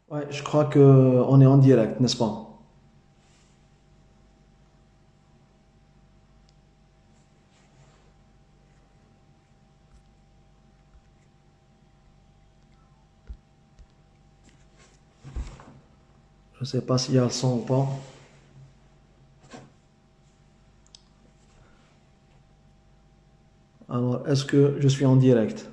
Ouais, je crois que on est en direct, n'est-ce pas? Je sais pas s'il y a le son ou pas. Alors, est-ce que je suis en direct?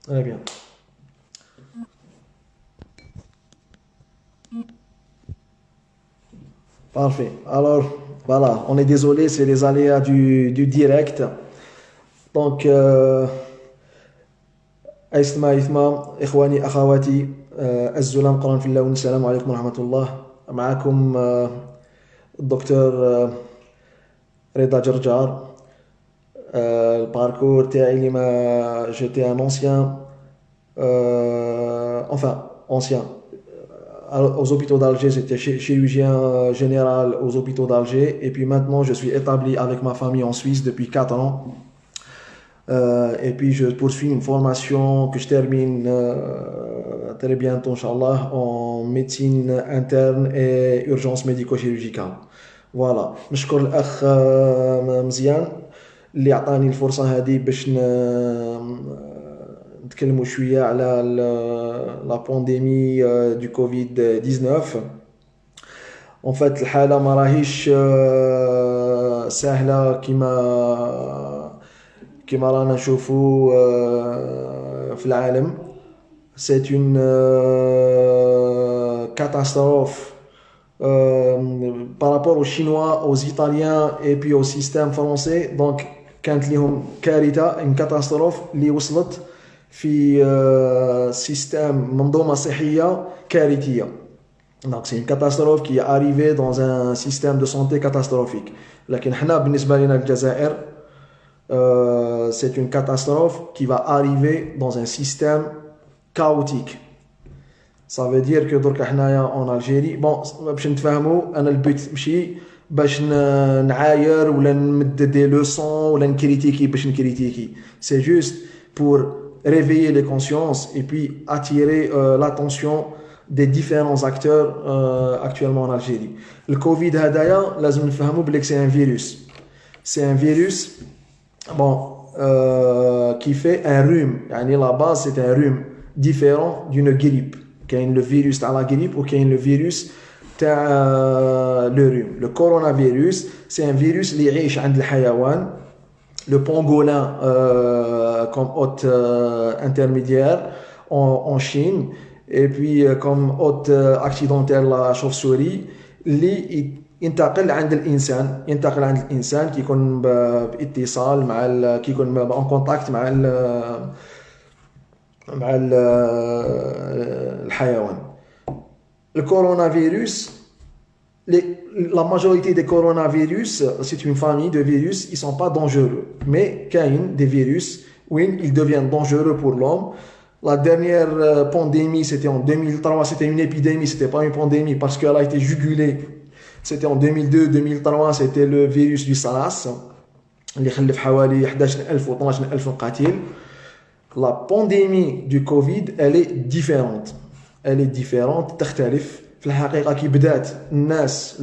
Très bien. Parfait. Alors, voilà, on est désolé, c'est les aléas du direct. Donc, أيسمع إثمام إخواني أخواتي الزلام قرن في الله والسلام عليكم ورحمة الله. معكم الدكتور رضا جرجار. الباركور تاعي اللي ما j'étais un ancien enfin ancien aux hôpitaux d'Alger, j'étais chirurgien général aux hôpitaux d'Alger et puis maintenant je suis établi avec ma famille en Suisse depuis 4 ans. Et puis je poursuis une formation que je termine très bientôt, Inch'Allah, en médecine interne et urgence médico-chirurgicale. Voilà. نشكر الأخ مزيان اللي عطاني الفرصة هذه باش نتكلموا شوية على لا بانديمي دو كوفيد 19. En fait الحالة ما راهيش سهلة كما رانا نشوفوا في العالم. C'est une catastrophe par rapport aux Chinois, aux Italiens et puis au système français. Donc كانت لهم كارثة une catastrophe اللي وصلت في système منظومة صحية كارثية. Donc c'est une catastrophe qui est arrivée dans un système de santé catastrophique. لكن احنا بالنسبة لنا الجزائر c'est une catastrophe qui va arriver dans un système chaotique. Ça veut dire que درك حنايا en Algérie باش نتفاهموا انا البيت ماشي باش نعاير ولا نمد دي لوسون ولا نكريتيكي باش نكريتيكي. C'est juste pour réveiller les consciences et puis attirer l'attention des différents acteurs actuellement en Algérie. Le Covid هدايا لازم نفهموا بلي c'est un virus. C'est un virus qui fait un rhume. يعني la base c'est un rhume différent d'une grippe. كاين le virus تاع la grippe ou كاين le virus تاع le rhume. Le coronavirus c'est un virus اللي يعيش عند الحيوان. Le pangolin comme hôte intermédiaire en Chine et puis comme hôte accidentelle la chauve-souris اللي ينتقل عند الانسان كي يكون باتصال كي يكون ان كونتاكت مع الحيوان. Le coronavirus, la majorité des coronavirus, c'est une famille de virus, ils ne sont pas dangereux. Mais il y a des virus, oui, ils deviennent dangereux pour l'homme. La dernière pandémie, c'était en 2003, c'était une épidémie, c'était pas une pandémie parce qu'elle a été jugulée. C'était en 2002-2003, c'était le virus du SARS, اللي خلف حوالي 11,000 و 12,000 قتيل. La pandémie du Covid, elle est différente. Elle est différente, تختلف. في الحقيقة كي بدات الناس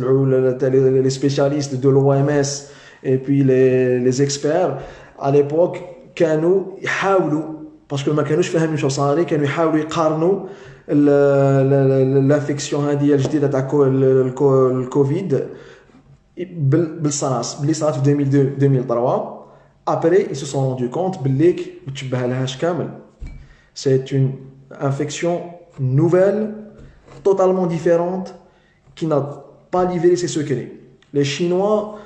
les spécialistes de l'OMS et puis les experts à l'époque كانوا يحاولوا باسكو ما كانوش فاهمين شو صاري كانوا يحاولوا يقارنوا الانفكسيون هذه الجديده تاع الكوفيد بالسارس اللي صارت في 2002 2003. Après ils se sont rendus compte باللي ما تشبه لهاش كامل. C'est une infection nouvelle totalement différente qui n'a pas livré ses secrets. Les Chinois,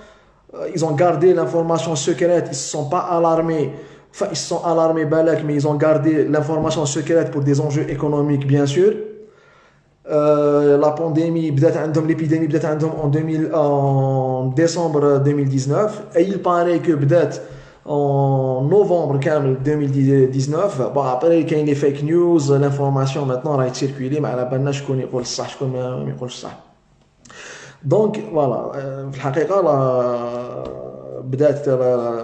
ils ont gardé l'information secrète, ils ne se sont pas alarmés. Enfin, ils se sont alarmés, balak, mais ils ont gardé l'information secrète pour des enjeux économiques, bien sûr. La pandémie بدات عندهم l'épidémie بدات عندهم en décembre 2019 et il paraît que بدات en novembre كامل 2019. Bon après كاين les fake news, l'information maintenant راهي تسيركولي ما على بالنا شكون يقول الصح شكون ما يقولش الصح. دونك فوالا في الحقيقه بدات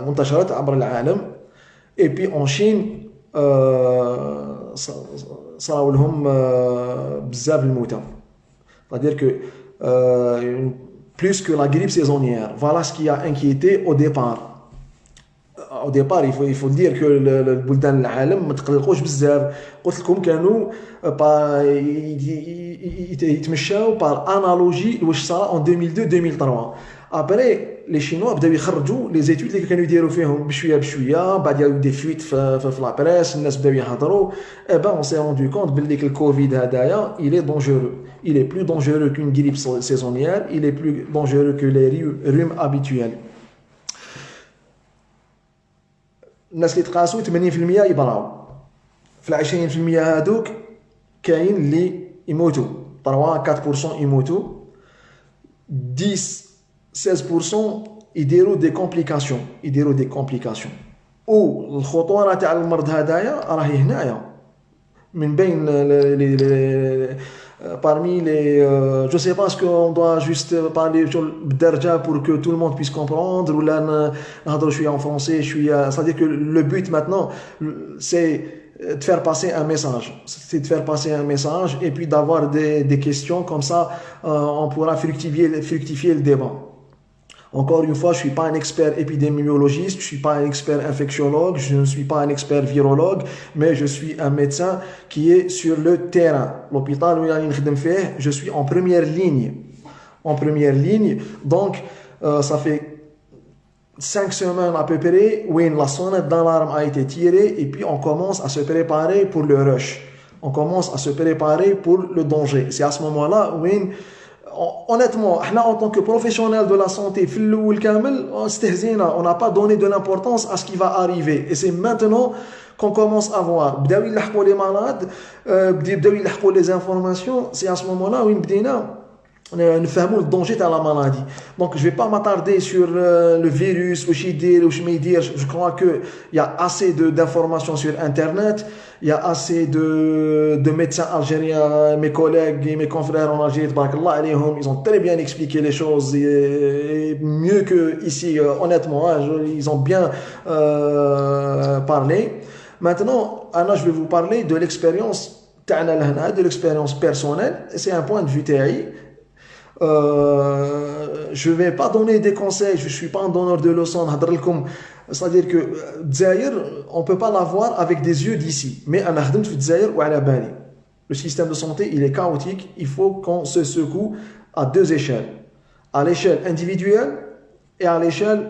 منتشرات عبر العالم اي بي اون شين صراو لهم بزاف الموتى. C'est-à-dire que plus que la grippe saisonnière. Voilà ce qui a inquiété au départ. Au départ, il faut dire que البلدان العالم ما تقلقوش بزاف. قلت لكم كانوا يتمشاو par analogie واش صرا en 2002-2003. Après les Chinois بداو يخرجوا les études اللي كانوا يديروا فيهم بشويه بشويه بعد ياو دي فويت في لا بريس الناس بداو يهضروا et ben on s'est rendu compte باللي الكوفيد هدايا il est dangereux. Il est plus dangereux qu'une grippe saisonnière, il est plus dangereux que les rhumes habituels. الناس اللي تقاسوا 80% يبراو في 20% هذوك كاين اللي يموتوا 3-4% يموتوا 10-16% يديروا دي كومبليكاسيون والخطوره تاع المرض هدايا راهي هنايا من بين parmi les je sais pas ce qu'on doit juste parler بالدرجه pour que tout le monde puisse comprendre ou là نهضروا شويه en français شويه. C'est-à-dire que le but maintenant c'est de faire passer un message et puis d'avoir des questions comme ça on pourra fructifier le débat. Encore une fois, je ne suis pas un expert épidémiologiste, je ne suis pas un expert infectiologue, je ne suis pas un expert virologue, mais je suis un médecin qui est sur le terrain. L'hôpital où je suis en première ligne. Donc, ça fait 5 semaines à peu près où la sonnette d'alarme a été tirée et puis on commence à se préparer pour le rush. On commence à se préparer pour le danger. C'est à ce moment-là où honnêtement, en tant que professionnel de la santé, on n'a pas donné de l'importance à ce qui va arriver. Et c'est maintenant qu'on commence à voir. Les malades, les informations, c'est à ce moment-là où nous faisons le danger de la maladie. Donc, je ne vais pas m'attarder sur le virus, je crois qu'il y a assez d'informations sur Internet. Il y a assez de médecins algériens, mes collègues et mes confrères en Algérie, ils ont très bien expliqué les choses, et mieux qu'ici, honnêtement, ils ont bien parlé. Maintenant, Anna, je vais vous parler de l'expérience personnelle, c'est un point de vue TAI. Je ne vais pas donner des conseils, je ne suis pas un donneur de leçons. C'est-à-dire que Dzaïr, on ne peut pas l'avoir avec des yeux d'ici. Mais on a le système de santé, il est chaotique. Il faut qu'on se secoue à 2 échelles. À l'échelle individuelle et à l'échelle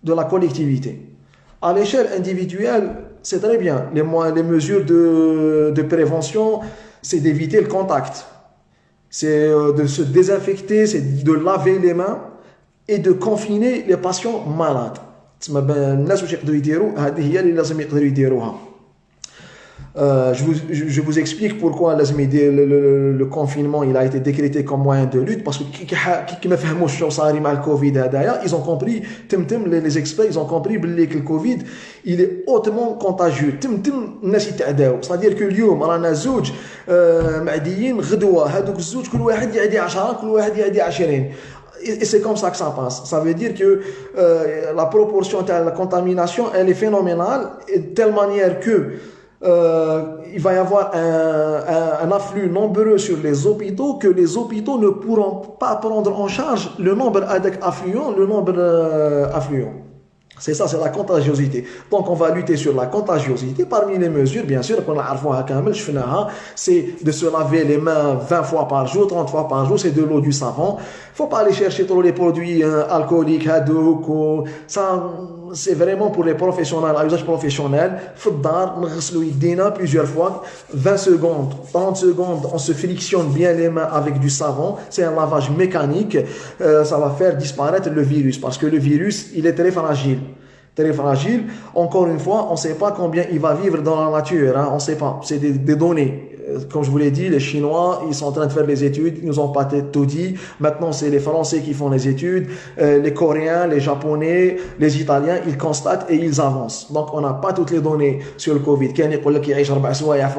de la collectivité. À l'échelle individuelle, c'est très bien. Les mesures de prévention, c'est d'éviter le contact. C'est de se désinfecter, c'est de laver les mains et de confiner les patients malades. الناس واش يقدروا يديروا هذه هي اللي لازم يقدروا يديروها. Je vous explique pourquoi le confinement il a été décrété comme moyen de lutte parce que qui ما فهموش شنو صار مع الكوفيد هذايا ils ont compris les experts ils ont compris باللي que le Covid il est hautement contagieux الناس يتعداو. c'est-à-dire que اليوم رانا زوج معديين غدوه هذوك الزوج كل واحد يعدي 10 كل واحد يعدي 20. Et c'est comme ça que ça passe. Ça veut dire que la proportion de la contamination, elle est phénoménale, et de telle manière que il va y avoir un afflux nombreux sur les hôpitaux, que les hôpitaux ne pourront pas prendre en charge le nombre affluent. C'est ça, c'est la contagiosité. Donc on va lutter sur la contagiosité. Parmi les mesures, bien sûr, c'est de se laver les mains 20 fois par jour, 30 fois par jour, c'est de l'eau, du savon. Il ne faut pas aller chercher tous les produits alcooliques, ça, c'est vraiment pour les professionnels, à usage professionnel. Plusieurs fois, 20 secondes, 30 secondes, on se frictionne bien les mains avec du savon. C'est un lavage mécanique. Ça va faire disparaître le virus parce que le virus, il est très fragile. Très fragile. Encore une fois, on ne sait pas combien il va vivre dans la nature. On ne sait pas. C'est des données comme je vous l'ai dit, les Chinois, ils sont en train de faire les études, ils nous ont pas tout dit. Maintenant, c'est les Français qui font les études, les Coréens, les Japonais, les Italiens, ils constatent et ils avancent. Donc, on n'a pas toutes les données sur le Covid. كان يقول لك يعيش 4 سوايع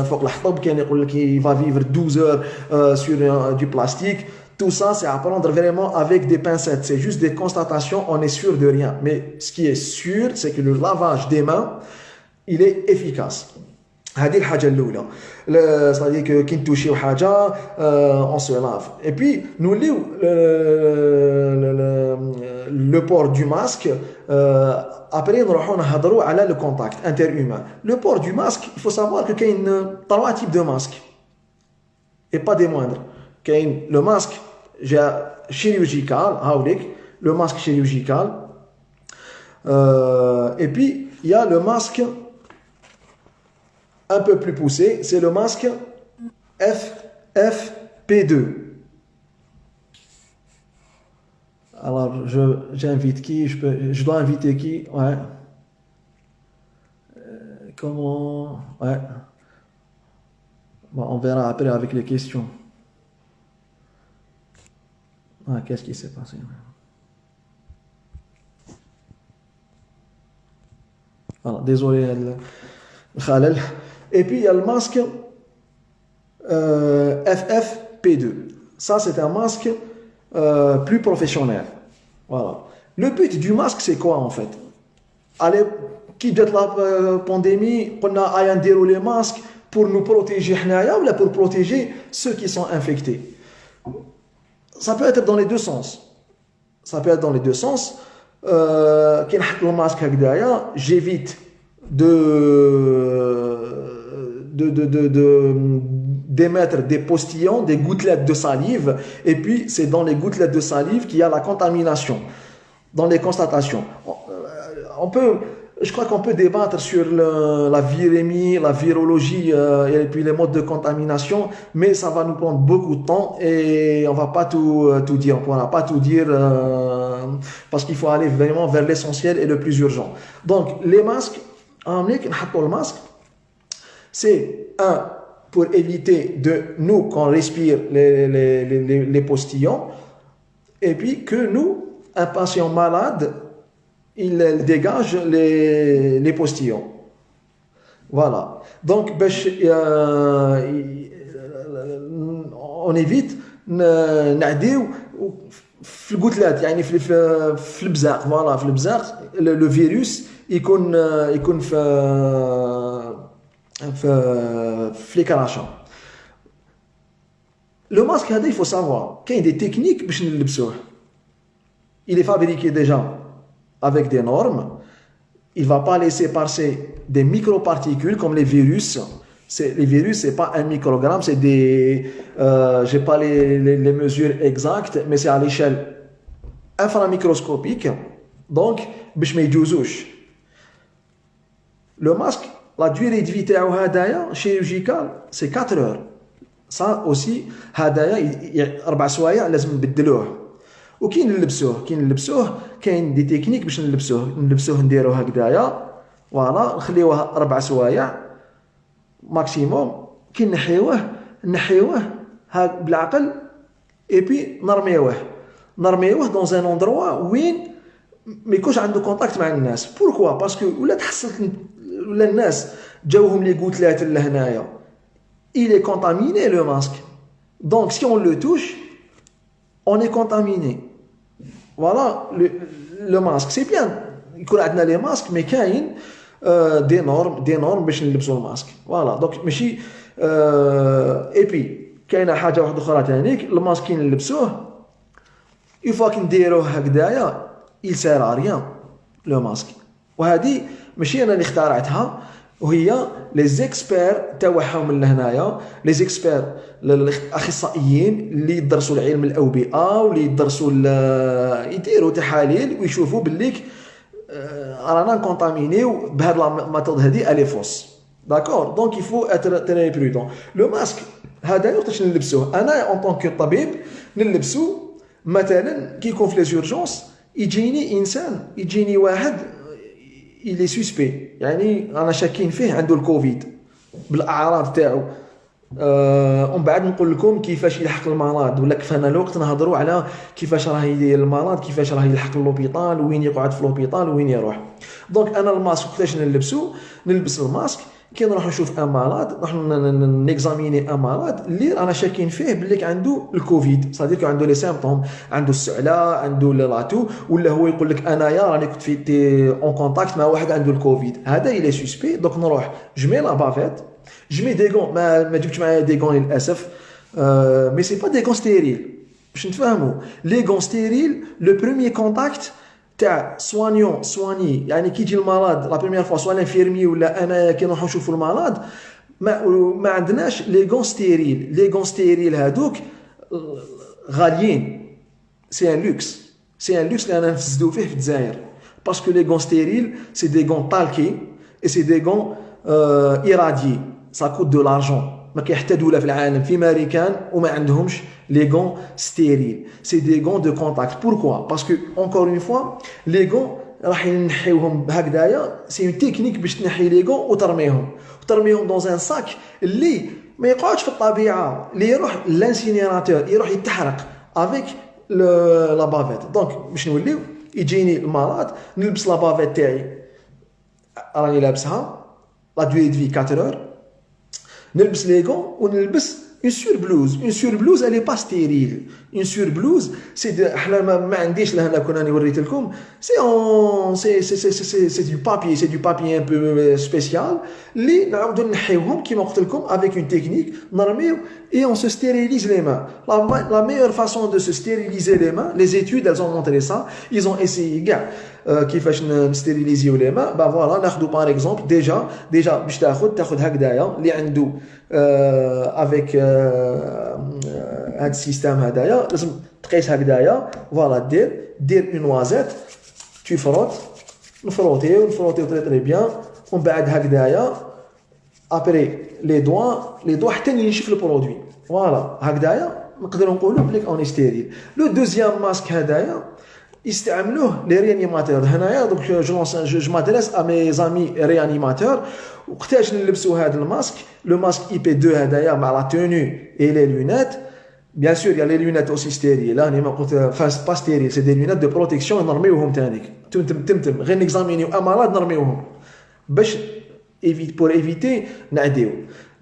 فوق الحطب، كان يقول لك il va vivre 12 heures sur du plastique. Tout ça, c'est à prendre vraiment avec des pincettes. C'est juste des constatations, on est sûr de rien. Mais ce qui est sûr, c'est que le lavage des mains, il est efficace. هذه الحاجة الأولى. C'est-à-dire que كي نتوشيو حاجة on se lave. Et puis نوليو le port du masque. Après نروحو نهضروا على le contact interhumain. Le port du masque, il faut savoir que كاين 3 types de masques et pas des moindres. كاين le masque chirurgical, le masque chirurgical. Et puis il y a le masque un peu plus poussé, c'est le masque FFP2. Alors, j'invite qui? Je dois inviter qui? Ouais. Comment? Ouais. Bon, on verra après avec les questions. Ah, qu'est-ce qui s'est passé? Voilà, désolé, Khalel. Et puis il y a le masque FFP2. Ça, c'est un masque plus professionnel. Voilà. Le but du masque, c'est quoi en fait? Allez, qui de la pandémie, on a déroulé les masques pour nous protéger ou pour protéger ceux qui sont infectés. Ça peut être dans les deux sens. Ça peut être dans les deux sens. Qui le masque j'évite d'émettre des postillons, des gouttelettes de salive, et puis c'est dans les gouttelettes de salive qu'il y a la contamination, dans les constatations. Je crois qu'on peut débattre sur la virémie, la virologie et puis les modes de contamination, mais ça va nous prendre beaucoup de temps et on va pas tout dire, on ne pourra pas tout dire parce qu'il faut aller vraiment vers l'essentiel et le plus urgent. Donc les masques, le masque, c'est pour éviter de nous qu'on respire les postillons, et puis que nous, un patient malade, il dégage les postillons. Voilà. Donc, on évite نعديو في القتلات يعني في البزاق. Voilà, في البزاق le virus يكون في les crachats. Le masque il faut savoir qu'il y a des techniques باش نلبسوه. Il est fabriqué déjà avec des normes. Il ne va pas laisser passer des microparticules comme les virus. Les virus, ce n'est pas 1 microgramme, c'est des... je n'ai pas les mesures exactes, mais c'est à l'échelle inframicroscopique. Donc, باش ما يجوزوش. Le masque, la durée de vie chirurgicale, c'est 4 heures. Ça aussi, هدايا 4 سوايع لازم نبدلوه. وكاين نلبسوه كاين دي تكنيك باش نلبسوه نديروه هكذايا فوالا نخليوه 4 سوايع ماكسيموم كي نحيوه هاك بالعقل اي بي نرميوه دون ان اندروا وين ما يكونش عنده كونتاكت مع الناس. بوركوا باسكو ولا تحصلت ولا الناس جاوهم لي غوتلات لهنايا il est contaminé le masque. Donc si on le touche on est contaminé. Voilà le masque. C'est bien. يكون عندنا les masques mais كاين des normes باش نلبسوا الماسك. Voilà. Donc ماشي et puis كاينه حاجه واحده اخرى ثانيك الماسك كي نلبسوه une fois كي نديروه هكذايا il sert à rien le masque. وهذه ماشي انا اللي اخترعتها وهي لي زيكسبير تاعهم من هنايا لي زيكسبير الاخصائيين اللي يدرسوا العلم الاوبئه واللي يدرسوا يديروا تحاليل ويشوفوا بالليك رانا كونتامينيو بهذه لا ميثود هذه الي فوس. داكور. دونك يفو اتر تري برودون. لو ماسك هذا وقتاش نلبسوه انا اون طونك طبيب نلبسو مثلا كي يكون في لي زورجونس يجيني واحد il est suspect يعني انا شاكين فيه عنده الكوفيد بالاعراض تاعو ومن بعد نقول لكم كيفاش يلحق المرض، ولا كفانا الوقت نهضروا على كيفاش راه يدير المرض، كيفاش راه يلحق لوبيطال، وين يقعد في لوبيطال، وين يروح. دونك انا الماسك كيفاش نلبسو؟ نلبس الماسك كي نروح نشوف ان مالاد، نروح نيكزاميني ان مالاد اللي رانا شاكين فيه باللي عنده الكوفيد، صديق عنده لي سيمبتوم، عنده السعله، عنده لاتو، ولا هو يقول لك انايا راني كنت في اون كونتاكت مع واحد عنده الكوفيد، هذا الى سوسبي. دونك نروح جمي لا بافيت، جمي دي غون، ما جبتش معايا دي غون للاسف، مي سي با دي غون ستيريل باش نتفاهموا. لي غون ستيريل لو بروميير كونتاكت تاع سوانيون سواني، يعني كي يجي المرض لا بروميير فوا سوا لانفيرمي ولا انا كي نروحو نشوفوا المرض ما عندناش لي غون ستيريل. لي غون ستيريل هادوك غاليين، سي ان لوكس، سي ان لوكس اللي انا نفسدو فيه في الجزائر، باسكو لي غون ستيريل سي دي غون طالكي اي سي دي غون ايراديي، سا كوت دو لارجون. ما كاين حتى دوله في العالم في ماريكان وما عندهمش لي غون ستيريل، سي دي غون دو كونتاكت. بوركوا؟ باسكو اونكور اون فوا لي غون راح نحيوهم هكذايا، سي اون تكنيك باش تنحي لي غون وترميهم دون ان ساك اللي ما يقعدش في الطبيعه، اللي يروح لانسينيراتور، يروح يتحرق افيك لا بافيت. دونك باش نوليو يجيني المرض نلبس لا بافيت تاعي، راني لابسها لا دوي دو 4 اور، نلبس لي غون ونلبس اون سوربلوز. اون سوربلوز الي با ستيريل، اون سوربلوز سي احنا ما عنديش لهنا كون راني وريت لكم، سي اون سي دو بابي، سي دو بابي ان بو سبيسيال اللي نعاودو نحيوهم كيما قلت لكم افيك اون تكنيك، نرميو اي اون سو ستيريليز لي مان. لا ميور فاسون دو سو ستيريليزي لي مان، لي études elles ont montré ça، ils ont essayé كاع كيفاش نستيريليزيو لي مان. با فوالا ناخذ باغ اكزومبل ديجا باش تاخذ هكذايا اللي عنده افيك هاد السيستم هدايا، لازم تقيس هكذايا. فوالا دير اون نوازيت، تو فروت، نفروتيو تري بيان، ومن بعد هكذايا ابري لي دوا حتى ينشف البرودوي. فوالا هكذايا نقدروا نقولوا بليك اوني ستيريل. لو دوزيام ماسك هدايا يستعملوه لي ريانيماتور. هنايا دوك جو مادريس ا مي زامي ريانيماتور، وقتاش نلبسوا هذا الماسك؟ لو ماسك اي بي 2 هدايا مع لا توني اي لي لونيت، بيان سور يا لي لونيت اوسي ستيريل، راني ما قلت با ستيريل، سي دي لونيت دو بروتيكسيون نرميوهم تانيك تمتم غير نيكزامينيو امالاد نرميوهم باش بور ايفيتي نعديو.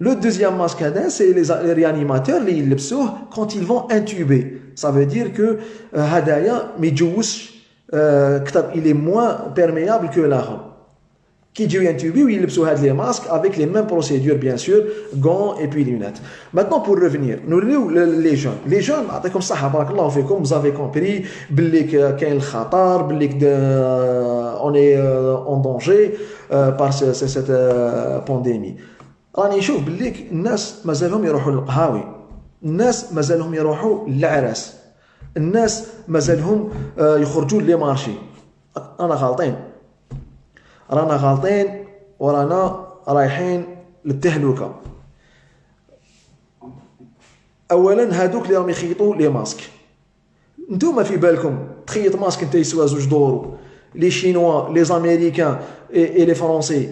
Le deuxième masque, c'est les réanimateurs اللي يلبسوه quand ils vont intuber. Ça veut dire que هدايا ما يجوش كتر، il est moins perméable que l'autre. Qui dit intuber, ils يلبسوا هاد les masques avec les mêmes procédures bien sûr, gants et puis lunettes. Maintenant pour revenir, nous les jeunes. Les jeunes يعطيكم الصحة بارك الله فيكم، vous avez compris باللي كاين الخطر، باللي on est en danger par cette pandémie. راني نشوف بالليك الناس مازالهم يروحوا للقهاوي، الناس مازالهم يروحوا للعراس، الناس مازالهم يخرجوا لي مارشي. رانا غالطين ورانا رايحين للتهلكه. اولا هادوك اللي راهم يخيطوا لي ماسك، نتوما في بالكم تخيط ماسك انت يسوى 2 دورو، لي شينوا لي زاميريكان اي لي فرونسي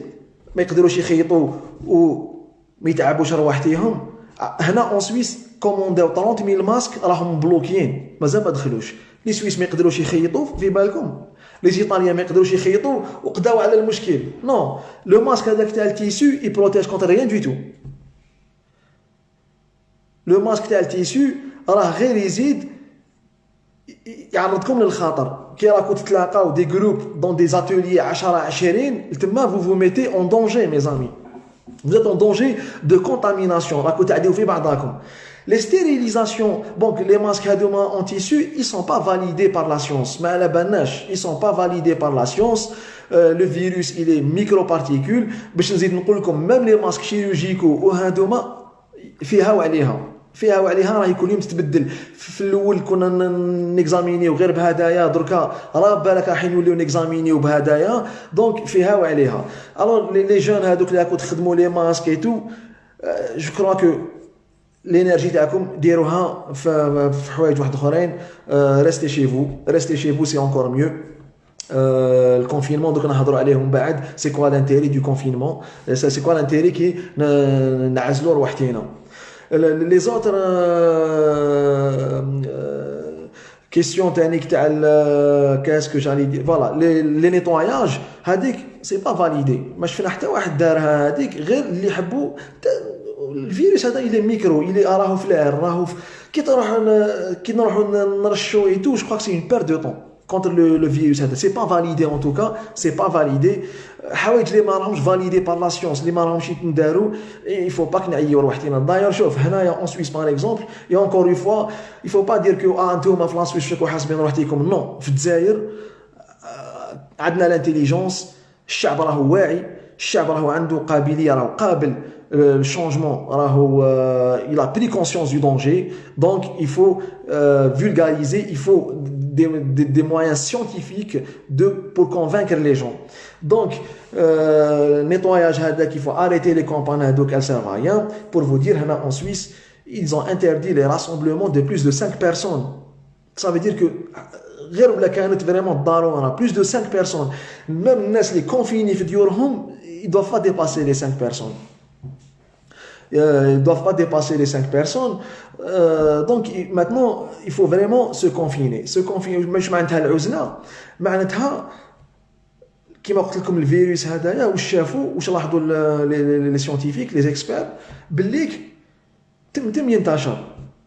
ما يقدروش يخيطوا وما يتعبوش رواحتيهم. هنا اون سويس كومونديو 30000 ماسك راهم بلوكيين مازال ما دخلوش. لي سويس ما يقدروش يخيطوا في بالكم، لي ايطاليان ما يقدروش يخيطوا وقداو على المشكل. نو لو ماسك هذاك تاع التيسو يبروتيج كونتر ريان دو تو. لو ماسك تاع التيسو راه غير يزيد يعرضكم للخطر. كي راكو تتلاقاو دي جروب دون دي اتوليي 10-20 تما vous mettez en danger mes amis, vous êtes en danger de contamination. راكو تعديو في بعضاكم. Les stérilisations, donc les masques en tissu, ils sont pas validés par la science. Mais à la banache, ils sont pas validés par la science. Le virus, il est microparticules. باش نزيد نقول لكم même les masques chirurgicaux وهادوما فيها وعليها راهي كل يوم تتبدل. في الاول كنا نيكزامينيو غير بهدايا، دركا راه بالك راح نوليو نيكزامينيو بهدايا، دونك فيها وعليها. الوغ لي جون هادوك اللي راكو تخدموا لي ماسك اي تو، جو كرو كو لينيرجي تاعكم ديروها في حوايج واحد اخرين. ريستي شي فو سي انكور ميو. الكونفينمون دوك نهضروا عليه من بعد. سي كوا لانتيري دو كونفينمون؟ سي كوا لانتيري كي نعزلوا رواحتينا. les autres questions techniques qu'est-ce que j'allais dire, voilà, les nettoyages هذيك c'est pas validé. ما شفنا حتى واحد دارها هذيك غير اللي حبوا الفيروس هذا il est micro, il est راهو في العين راهو كي نروحوا نرشوا et tout, je crois que c'est une perte de temps contre le virus هذا. C'est pas validé en tout cas, c'est pas validé. حوايج اللي ما راهمش validé par la science اللي ما راهمش يتنداروا, il faut pas نعيوا روحنا. داير شوف هنايا en Suisse par exemple, et encore une fois il faut pas dire que انتوما في لاسويس شكون حاسبين روحتكم. نو, في الجزائر عندنا الانتيليجنس, الشعب راهو واعي, الشعب راهو عنده قابليه, راهو قابل le changement, il a pris conscience du danger, donc il faut vulgariser, il faut des moyens scientifiques pour convaincre les gens. Donc, nettoyage, il faut arrêter les campagnes, donc elles servent à rien. Pour vous dire, en Suisse, ils ont interdit les rassemblements de plus de 5 personnes. Ça veut dire que غير ولا كانت vraiment ضرورة plus de 5 personnes, même الناس اللي confinés في ديورهم, ils doivent pas dépasser les 5 personnes. Ils ne doivent pas dépasser les 5 personnes. Donc maintenant il faut vraiment se confiner. مش معناتها العزلة, معناتها كما قلت لكم الفيروس هذايا واش شافوا واش لاحظوا لي سيانتيفيك لي اكسبير بالليك تم ينتشر.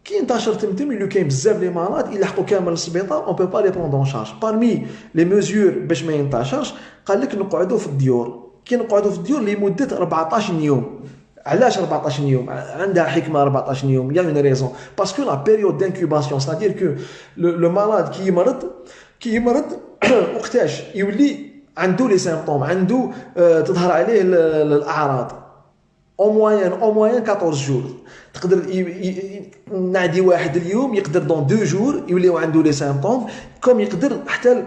كي ينتشر تم اللي كاين بزاف لي مرض يلحقوا كامل للسبيطار, اون بو با لي بروندر اون شارج. بارمي لي ميزور باش ما ينتشرش قال لك نقعدوا في الديور. كي نقعدوا في الديور لمده 14 يوم. علاش 14 يوم؟ عندها حكمه 14 يوم. يا اون ريزون باسكو لا بيريود دانكوباسيون سادير كو لو مالاد كي يمرض وقتاش يولي عنده لي سيمبتوم, عنده تظهر عليه الاعراض. او موين 14 جور. تقدر نعدي واحد اليوم يقدر دون 2 جور يوليو عنده لي سيمبتوم, كوم يقدر حتى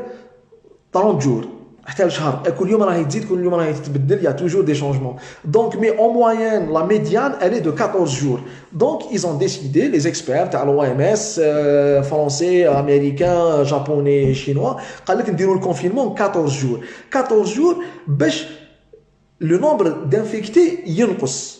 30 جور, حتى شهر. كل يوم راهي تزيد, كل يوم راهي تتبدل, يا توجور دي شانجمون. دونك مي اون موين لا ميديان elle est de 14 jours. Donc ils ont décidé, les experts تاع l'OMS français, américain, japonais, chinois, قال لك نديروا الكونفينمون 14 jours. 14 jours باش لو نومبر دانفيكتي ينقص.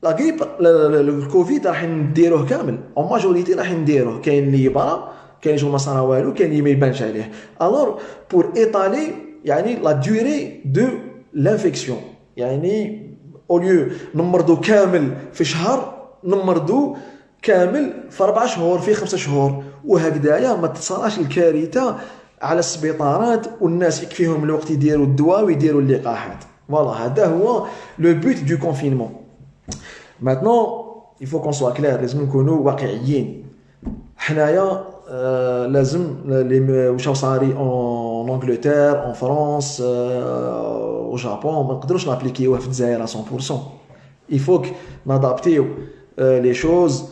لا غريب الكوفيد راح نديروه كامل, اون ماجوريتي راح نديروه. كاين اللي يبرا, كاين اللي ما صرا والو, كاين اللي ما يبانش عليه. الور بور ايطالي يعني لا دوري دو لانفيكسيون, يعني او ليو نمرضو كامل في شهر نمرضو كامل في 4 شهور, في 5 شهور, وهكذايا ما تصراش الكارثه على السبيطارات والناس يكفيهم الوقت يديروا الدواء ويديروا اللقاحات. فوالا هذا هو لو بوت دو كونفينمون. Maintenant, il faut qu'on soit clair, لازم نكونوا واقعيين. حنايا لازم واش صاري en Angleterre, en France, au Japon, ما نقدروش نابليكيوه في الجزائر 100%. Il faut que n'adapter les choses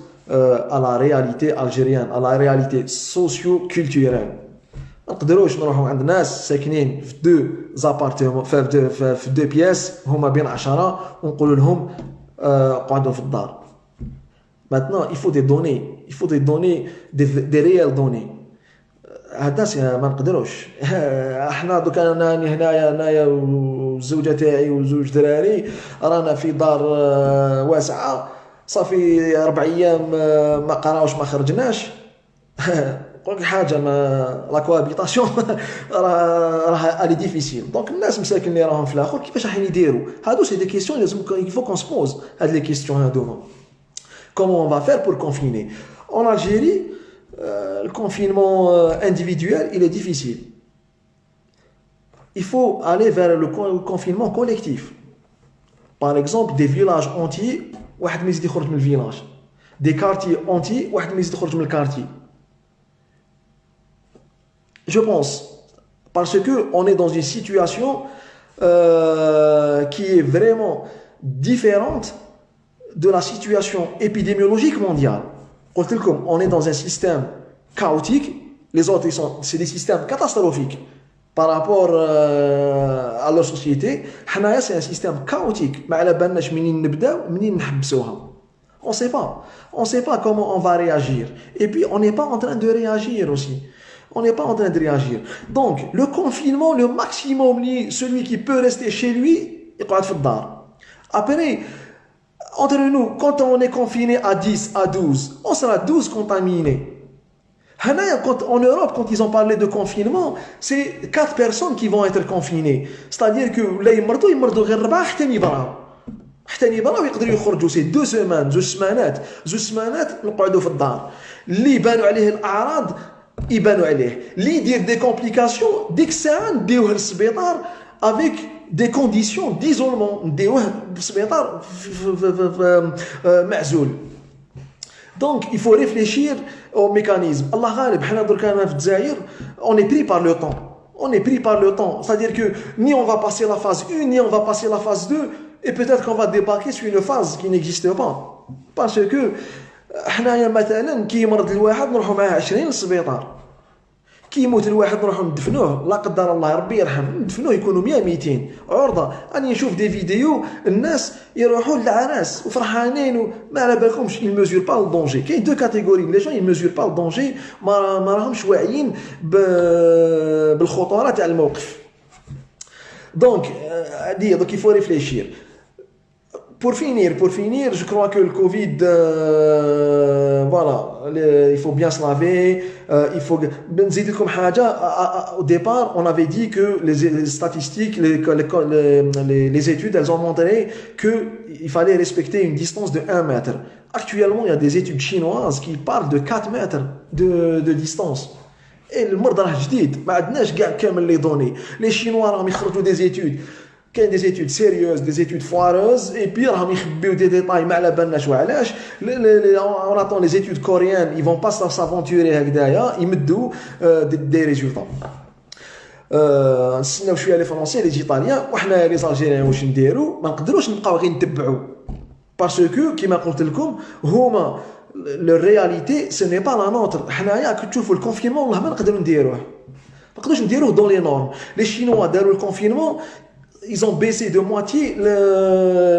à la réalité algérienne, à la réalité socio-culturelle. ما نقدروش نروحوا عند ناس ساكنين في 2 زابارتمون في 2 بياس هما بين 10 ونقولوا لهم قعدوا في الدار. Maintenant, il faut des données, des réelles données. هذا ما نقدروش. احنا دوك انا هنايا والزوجه تاعي وزوج دراري رانا في دار واسعه, صافي 4 ايام ما قراوش ما خرجناش. نقول لك حاجه, ما لا كوابيتاسيون راه الي ديفيسيل. دونك الناس مساكن اللي راهم في الاخر كيفاش راح يديروا هادو؟ سي دي كيسيون لازم يفو كون سبوز هاد لي كيسيون هادو. Comment on va faire pour confiner? En Algérie, le confinement individuel, il est difficile. Il faut aller vers le confinement collectif. Par exemple, des villages entiers, واحد ما يزيد يخرج من الفيلاج. Des quartiers entiers, واحد ما يزيد يخرج من الكارتي. Je pense, parce que on est dans une situation qui est vraiment différente de la situation épidémiologique mondiale. On est dans un système chaotique, les autres c'est des systèmes catastrophiques par rapport à leur société. حنايا c'est un système chaotique. ما على بالناش منين نبداو منين نحبسوها. On sait pas comment on va réagir. Et puis on n'est pas en train de réagir aussi. On n'est pas en train de réagir. Donc le confinement, le maximum, celui qui peut rester chez lui, يقعد في الدار. Après entre nous, quand on est confiné à 10, à 12, on sera 12 contaminés. En Europe, quand ils ont parlé de confinement, c'est 4 personnes qui vont être confinées. C'est-à-dire que là, ils يمرضوا غير 4 حتى يبراو يقدروا يخرجوا سي 2 سيمان 2 سمانات نقعدوا في الدار. اللي يبانوا عليه الاعراض يبانوا عليه، اللي يدير دي كومبليكاسيون ديك الساعه نديوه للسبيطار افيك دي كونديسيون ديزولمون، نديوه للسبيطار معزول. Donc il faut réfléchir au mécanisme. Allah غالب حنا دركا في الجزائر on est pris par le temps. On est pris par le temps, c'est-à-dire que ni on va passer la phase 1 ni on va passer la phase 2 et peut-être qu'on va débarquer sur une phase qui n'existe pas. Parce que حنايا مثلا كي يمرض الواحد نروحوا معاه 20 للسبيطار، كي يموت الواحد نروحوا ندفنوه لا قدر الله ربي يرحم، ندفنوه يكونوا 100 200 عرضه. اني نشوف دي فيديو الناس يروحوا للعراس وفرحانين وما على بالكمش ils mesurent pas le danger. كاين دو كاتيجوري لي جون ils mesurent pas le danger، ما راهمش واعيين بالخطوره تاع الموقف. دونك il faut réfléchir. Pour finir, je crois que le Covid, voilà, il faut bien se laver, il faut... Au départ, on avait dit que les statistiques, les études, elles ont montré qu'il fallait respecter une distance de 1 mètre. Actuellement, il y a des études chinoises qui parlent de 4 mètres de distance. Et le مرض راه جديد، ما عندناش كاع كامل les données. Les Chinois راهم يخرجوا des études. كاين des études sérieuses, des études foireuses, et puis راهم يخبيو des détails ما على بالناش وعلاش. On attend les études coréennes, ils vont pas s'aventurer هكذايا يمدوا des résultats. نستناو شويه لي فرونسي لي ايطاليان، وحنا لي الجيريان واش نديروا؟ ما نقدروش نبقاو غير نتبعوا باسكو كيما قلت لكم هما la réalité ce n'est pas la nôtre. حنايا كي تشوفوا الكونفينمون والله ما نقدروا نديروه، ما نقدروش نديروه dans les normes. Les Chinois داروا الكونفينمون ils ont baissé de moitié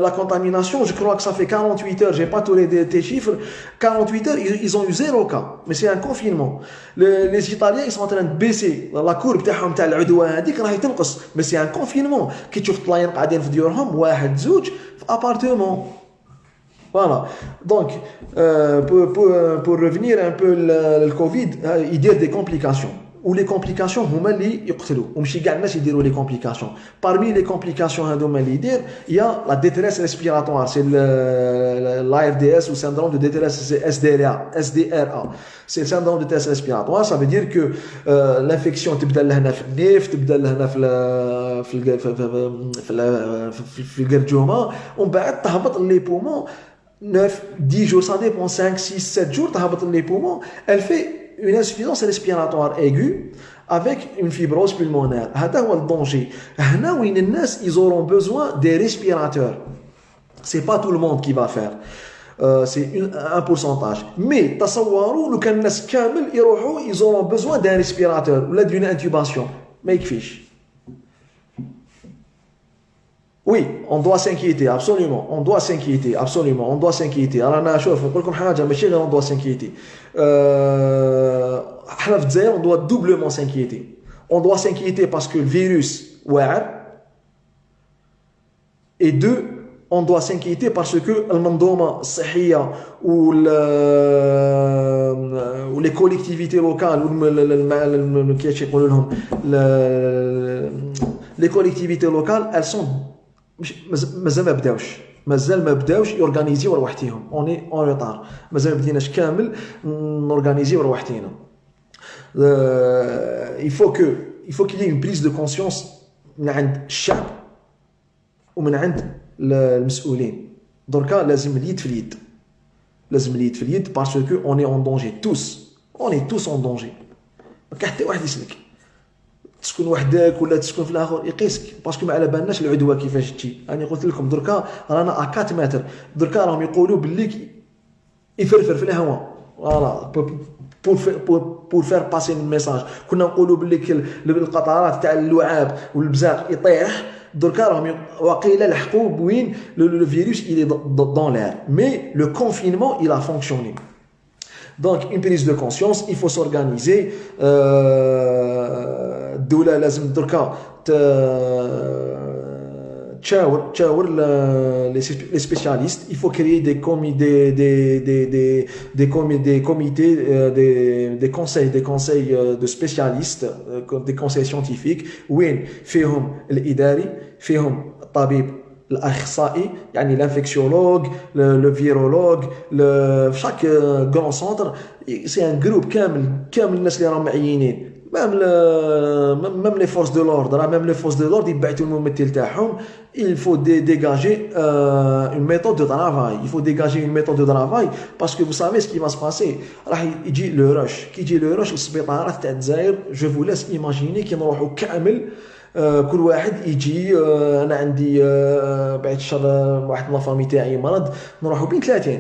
la contamination. Je crois que ça fait 48 heures, j'ai pas tous les chiffres. 48 heures, ils ont eu 0 cas. Mais c'est un confinement. Les Italiens, ils sont en train de baisser la courbe تاعهم تاع العدوى هذيك راهي تنقص. Mais c'est un confinement. كي تشوف طلاين قاعدين في ديورهم واحد زوج في ابارتمون. Voilà. Donc, pour revenir un peu le Covid, il y a des complications. Ou les complications هما اللي يقتلوا ومشي كاع الناس يديروا les complications. Parmi les complications هذوما اللي يدير il y a la détresse respiratoire, c'est l'ARDS ou syndrome de détresse SDRA. C'est le syndrome de détresse respiratoire, ça veut dire que l'infection تبدا لهنا في النيف، تبدا لهنا في الجرجومه ومن بعد تهبط لي بومون 9 10 jours, ça dépend, 5 6 7 jours تهبط لي بومون. Elle fait une insuffisance respiratoire aiguë avec une fibrose pulmonaire. هذا هو الدونجي. هنا وين الناس ils auront besoin des respirateurs. C'est pas tout le monde qui va faire. C'est un pourcentage. Mais تصوروا لو كان الناس كامل يروحوا ils auront besoin d'un respirateur ولا d'une intubation. ما يكفيش. Oui, on doit s'inquiéter, absolument. On doit s'inquiéter, absolument. On doit s'inquiéter. Alors, أنا شوف نقول لكم حاجة ماشي غير on doit s'inquiéter. حنا في الجزائر on doit doublement s'inquiéter. On doit s'inquiéter parce que le virus واعر. Et 2, on doit s'inquiéter parce que المنظومة الصحية ou les collectivités locales ou كيفاش يقولوا لهم les collectivités locales elles sont مازال ما بداوش يورغانيزيو رواحتهم. اوني اون ريطار، مازال ما بديناش كامل نورغانيزيو رواحتنا. il faut qu'il y ait une prise de conscience من عند الشعب ومن عند المسؤولين. دركا لازم اليد في اليد باسكو اوني اون دونجي tous en danger. ما كاين حتى واحد يسلك تسكن وحدك ولا تسكن في الاخر يقيسك باسكو ما على بالناش العدوى كيفاش تجي. انا قلت لكم دركا رانا 4 متر، دركا راهم يقولوا باللي يفرفر في الهواء فوالا بور فير باسي الميساج. كنا نقولوا باللي القطرات تاع اللعاب والبزاق يطيح، دركا راهم وقيله لحقوا بوين لو فيروس il est dans l'air. Mais le confinement il a fonctionné. Donc une prise de conscience, il faut s'organiser. الدولة لازم دركا تشاور les spécialistes. Il faut créer des comités, des conseils de spécialistes, des conseils scientifiques وين فيهم الإداري فيهم الطبيب الاخصائي يعني l'infectiologue le virologue chaque grand centre c'est un groupe كامل الناس اللي راهم معينين même les forces de l'ordre même les forces de l'ordre يبعثوا الممثل تاعهم. Il faut dégager une méthode de travail. Il faut dégager une méthode de travail parce que vous savez ce qui va se passer. راح يجي le rush كي يجي le rush للسبيطارات تاع الجزائر. Je vous laisse imaginer كي نروحوا كامل كل واحد يجي انا عندي بعد الشر واحد لافامي تاعي مرض نروحوا بين 30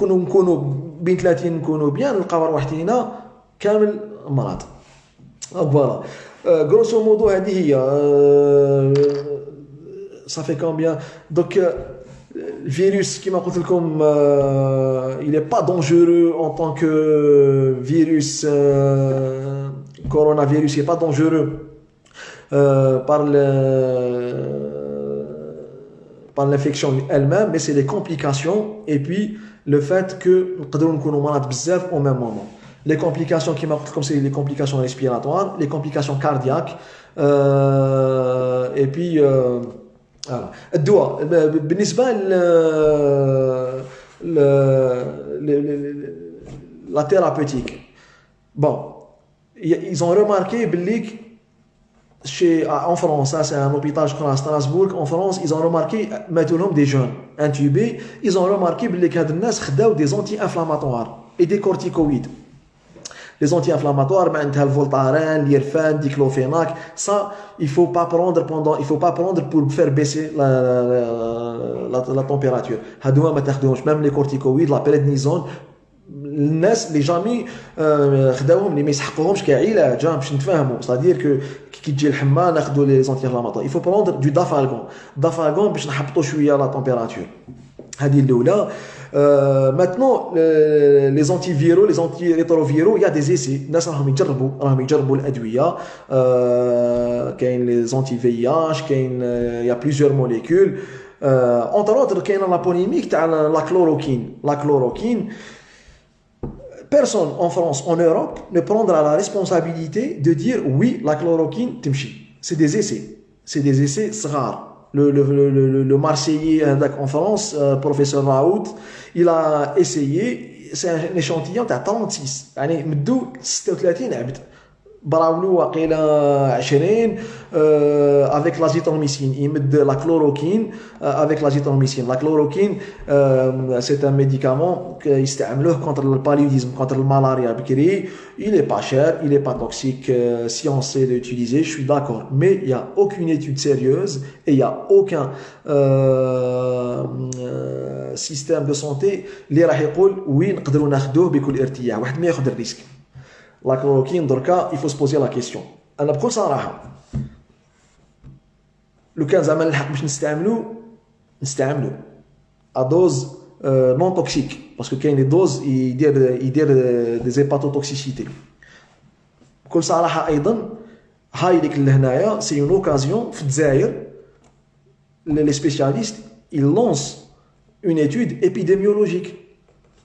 نكونوا بين 30 نكونوا بيان نلقاو روحتينا كامل مرض. فوالا غروسو مودو هذه هي صافي كومبيان دونك الفيروس كما قلت لكم il est pas dangereux en tant que virus coronavirus n'est pas dangereux par l'infection elle-même mais c'est les complications et puis le fait que نقدروا نكونوا مرض بزاف au même moment. Les complications qui marquent comme c'est les complications respiratoires, les complications cardiaques et puis voilà. الدواء بالنسبة la thérapeutique. Bon, ils ont remarqué en France, ça c'est un hôpital je crois à Strasbourg, en France, ils ont remarqué maintenant des jeunes intubés, ils ont remarqué que هاد الناس خداو des anti-inflammatoires et des corticoïdes. Les anti-inflammatoires, le Voltaren, l'Irfan, diclofenac, ça, il faut pas prendre pour faire baisser la température. Même les corticoïdes, la prednisone, الناس اللي جامي خداوهم اللي ما يسحقوهمش كعلاج باش نتفاهموا c'est-à-dire que كي تجي الحمى ناخذوا لي زونتي-انفلاماتوار. Il faut prendre du dafalgon باش نحبطوا شويه لا température. هذه الاولى. Maintenant les antiviraux, les antirétroviraux, il y a des essais. الناس راهم يجربوا الادويه. كاين les anti-VIH, كاين il y a plusieurs molécules. Entre autres كاين la polémique تاع la chloroquine. Personne en France, en Europe, ne prendra la responsabilité de dire oui, la chloroquine, timchi. C'est des essais rares. Le Marseillais en France, professeur Raoult, il a essayé, c'est un échantillon de 36. يعني مدو 36 عبد. براولو وقيلا 20 avec l'azithromycine. Il met de la chloroquine avec l'azithromycine. La chloroquine, c'est un médicament qui s'utilise contre le paludisme, contre le malaria. Il n'est pas cher, il n'est pas toxique. Si on sait l'utiliser, je suis d'accord. Mais il n'y a aucune étude sérieuse et il n'y a aucun système de santé اللي راح يقول oui نقدروا ناخذوه بكل ارتياح. واحد ما ياخذ الريسك. La chloroquine, il faut se poser la question. أنا بكل صراحة لو كان زعما نلحق باش نستعملو à dose non toxique parce que كاين des doses يدير des hépatotoxicité. بكل صراحة أيضا هاي ديك لهنايا c'est une occasion في الجزائر les spécialistes ils lancent une étude épidémiologique.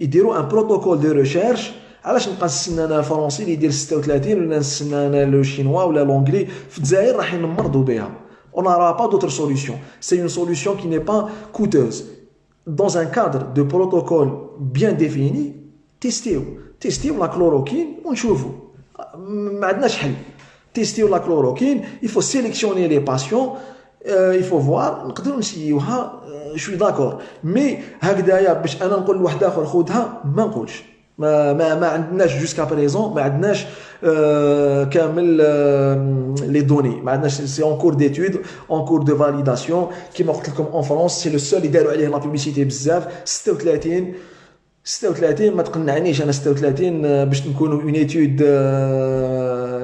يديروا un protocole de recherche. علاش نبقى نستنى انا الفرنسي اللي يدير 36 ولا نستنى انا لو شينوا ولا لونغلي في الجزائر راح نمرضوا بها. On n'aura pas d'autre solution. C'est une solution qui n'est pas coûteuse. Dans un cadre de protocole bien défini, testez la chloroquine ونشوفوا. ما عندناش حل. Testez la chloroquine, il faut sélectionner les patients, il faut voir نقدروا نسيوها. Je suis d'accord. Mais هكذايا باش انا نقول لواحد اخر خذها ما نقولش. ما عندناش جوسكا بريزون ما عندناش كامل لي دوني ما عندناش سي اون كور ديتود اون كور دو فاليداسيون كيما قلت لكم اون فرنسا سي لو سول اللي داروا عليه لا بوبليسيتي بزاف 36 ما تقنعنيش انا 36 باش نكونوا اون ايتود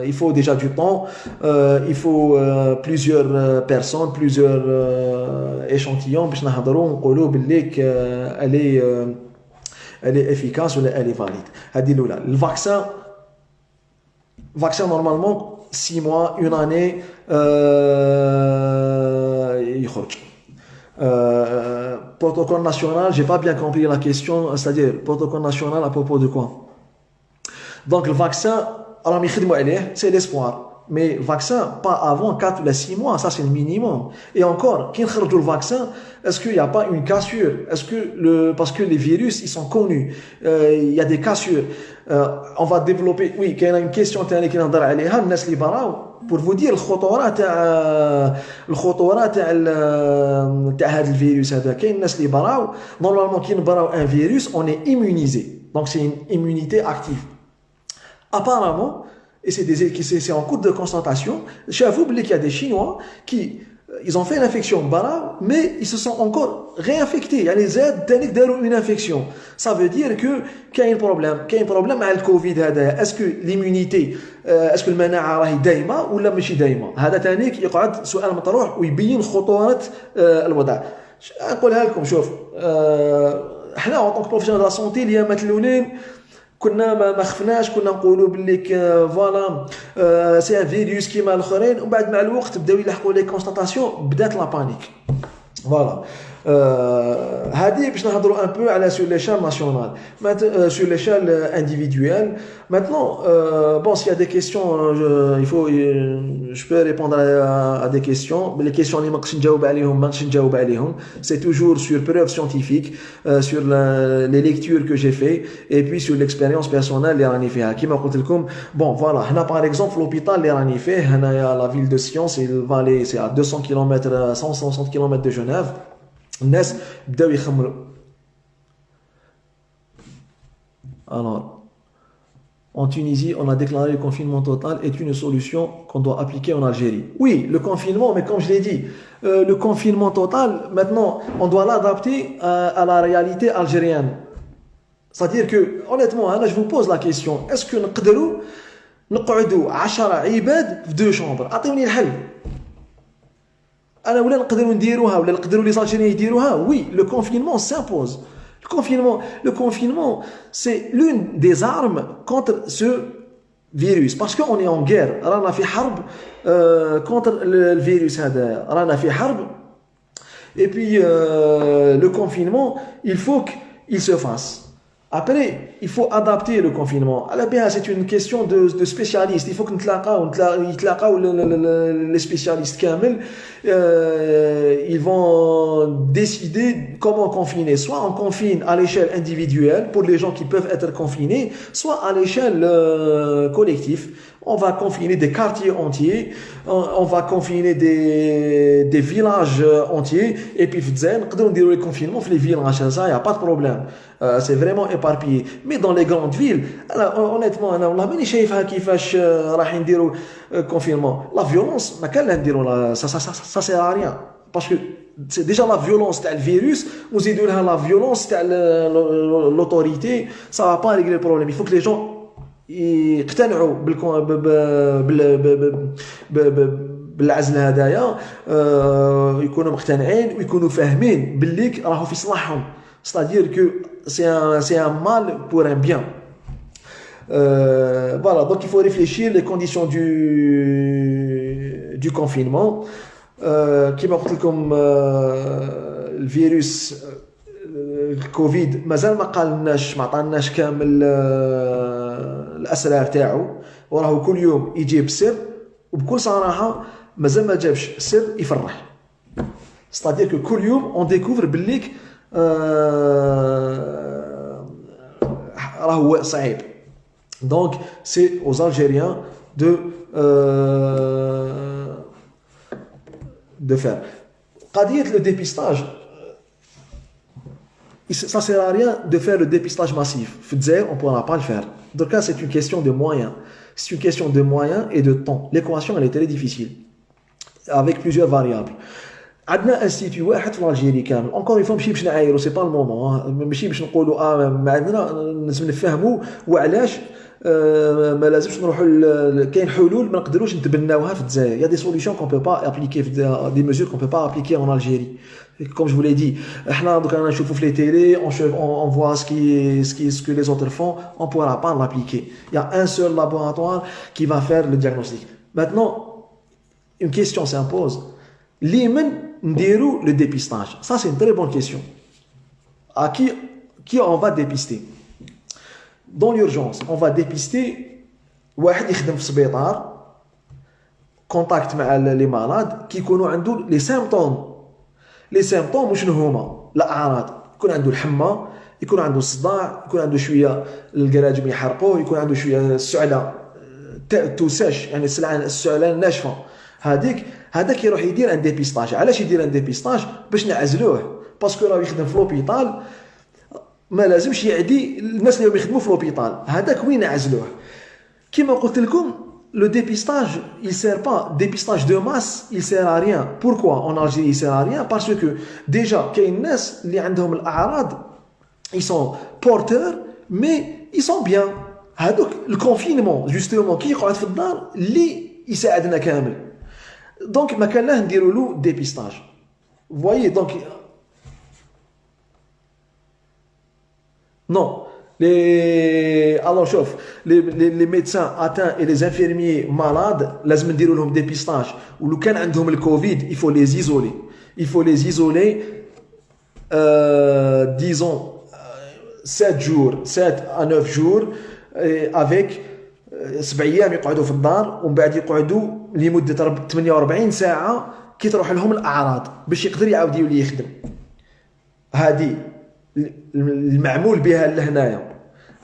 il faut déjà du temps il faut plusieurs personnes plusieurs échantillons باش نهضروا ونقولوا باللي elle est efficace ou elle est valide. هذه الأولى. الفاكسان normalement 6 mois, une année, يخرج. Protocole national, j'ai pas bien compris la question, c'est-à-dire protocole national à propos de quoi? Donc le vaccin, c'est l'espoir. Mais vaccin, pas avant 4 ou 6 mois, ça c'est le minimum. Et encore, quand on le vaccin, est-ce qu'il n'y a pas une cassure? Est-ce que parce que les virus, ils sont connus, il y a des cassures. On va développer, oui, il y a une question pour vous dire الخطورة تاع هذا الفيروس هذا. كاين الناس اللي براو normalement كي نبراو un virus, on est immunisé. Donc c'est une immunité active. Apparemment, et c'est en cours de constatation, chez vous, il y a des Chinois qui ils ont fait l'infection mais ils se sont encore réinfectés. Il y a les aides techniques d'une infection. Ça veut dire qu'il y a un problème. Qu'il y a un problème avec le Covid. Est-ce que l'immunité, est-ce que le مناعة راهي دايمة ولا ماشي دايمة؟ هذا ثاني يقعد سؤال مطروح ويبين خطورة الوضع. نقولها لكم شوف احنا en tant que professionnel de la santé اليامات الاولين كنا ما خفناش كنا نقولوا باللي فوالا سي ان فيروس كيما الاخرين ومن بعد مع الوقت بداو يلحقوا لي كونستاتاسيون بدات لا بانيك فوالا هذه باش نهضروا ان بو على sur l'échelle nationale sur l'échelle individuelle maintenant bon s'il y a des questions il faut je peux répondre à des questions mais les questions اللي ما نقدرش نجاوب عليهم ما نقدرش نجاوب عليهم c'est toujours sur preuve scientifique sur les lectures que j'ai fait et puis sur l'expérience personnelle اللي راني فيها كيما قلت لكم bon voilà هنا par exemple l'hôpital اللي راني فيه هنايا la ville de Sion c'est à 200 km 160 km de Genève الناس بداو يخمروا. Alors, en Tunisie, on a déclaré le confinement total est une solution qu'on doit appliquer en Algérie. Oui, le confinement, mais comme je l'ai dit, le confinement total, maintenant, on doit l'adapter à la réalité algérienne. C'est-à-dire que, honnêtement, là, je vous pose la question, est-ce que نقدروا نقعدوا 10 عباد في 2 chambres؟ أعطوني الحل. أنا ولا نقدروا نديروها ولا نقدروا لي زالجيريين يديروها. Oui, le confinement s'impose. Le confinement, c'est l'une des armes contre ce virus. Parce qu'on est en guerre. رانا في حرب contre le virus هذا. رانا في حرب. Et puis, le confinement, il faut qu'il se fasse. Après, il faut adapter le confinement. C'est une question de spécialistes. Il faut que les spécialistes كامل ils vont décider comment confiner. Soit on confine à l'échelle individuelle pour les gens qui peuvent être confinés, soit à l'échelle collective. On va confiner des quartiers entiers, on va confiner des villages entiers, et puis on peut dire le confinement dans les villages, ça, il n'y a pas de problème. C'est vraiment éparpillé. Mais dans les grandes villes, honnêtement, on n'a pas شايفها كيفاش راح نديروا confinement. La violence, ça sert à rien. Parce que c'est déjà la violence de le virus, nous aidons la violence de l'autorité, ça ne va pas régler le problème. Il faut que les gens يقتنعوا بالعزل هذايا يكونوا مقتنعين ويكونوا فاهمين باللي راهو في صلاحهم. C'est-à-dire que c'est un mal pour un bien. Voilà, donc il faut réfléchir les conditions du confinement. كما قلت لكم الفيروس الكوفيد مازال ما قالناش ما عطاناش كامل الاسرار تاعو وراه كل يوم يجيب سر وبكل صراحه مازال ما جابش سر يفرح. C'est-à-dire que كل يوم on découvre بالليك راهو صعيب. Donc c'est aux Algériens de faire. قضية le dépistage, ça ne sert à rien de faire le dépistage massif. On ne pourra pas le faire. Donc là, c'est une question de moyens. C'est une question de moyens et de temps. L'équation, elle est très difficile. Avec plusieurs variables. عندنا انستيتيو واحد في الجيري كامل encore une fois ماشي باش نعايرو سي با المومون ماشي باش نقولوا ما عندنا لازم نفهموا وعلاش ما لازمش نروحوا كاين حلول ما نقدروش نتبناوها في الجزائر. Il y a des solutions qu'on peut pas appliquer des mesures qu'on peut pas appliquer en Algérie. Comme je vous l'ai dit, احنا دوك انا نشوفوا في les télé on voit ce que les autres font, on pourra pas l'appliquer. Il y a un seul laboratoire qui va faire le diagnostic. Maintenant, une question s'impose. Limen ndérou le dépistage. Ça, c'est une très bonne question. À qui on va dépister? Dans l'urgence, on va dépister واحد يخدم في السبيطار contact مع les malades qui يكونوا عنده les symptômes. Les symptômes وشنو هما؟ الأعراض. يكون عنده الحمى، يكون عنده الصداع، يكون عنده شوية القراجم يحرقوه، يكون عنده شوية السعلة توساش يعني السعلة الناشفة. هذاك يروح يدير ان ديبيستاج. علاش يدير ان ديبيستاج؟ باش نعزلوه، باسكو راه يخدم في لوبيتال، ما لازمش يعدي الناس اللي يخدموا في لوبيتال. هذاك وين نعزلوه. كما قلت لكم le dépistage il sert pas, dépistage de masse il sert à rien. Pourquoi en Algérie il sert à rien? Parce que déjà كاين الناس اللي عندهم الاعراض ils sont porteurs mais ils sont bien. هذوك الكونفينمون جوستومون كي يقعد في الدار اللي يساعدنا كامل. دونك ما كان له نديروا له ديبيستاج. فوايي دونك نو alors شوف les médecins atteints et les infirmiers malades لازم نديروا لهم ديبيستاج. ولو كان عندهم الكوفيد il faut les isoler. Il faut les isoler disons 7 jours 7 à 9 jours avec 7 ايام يقعدوا في الدار ومن بعد يقعدوا لمده 48 ساعه كي تروح لهم الاعراض باش يقدر يعاود يولي يخدم. هذه المعمول بها لهنايا.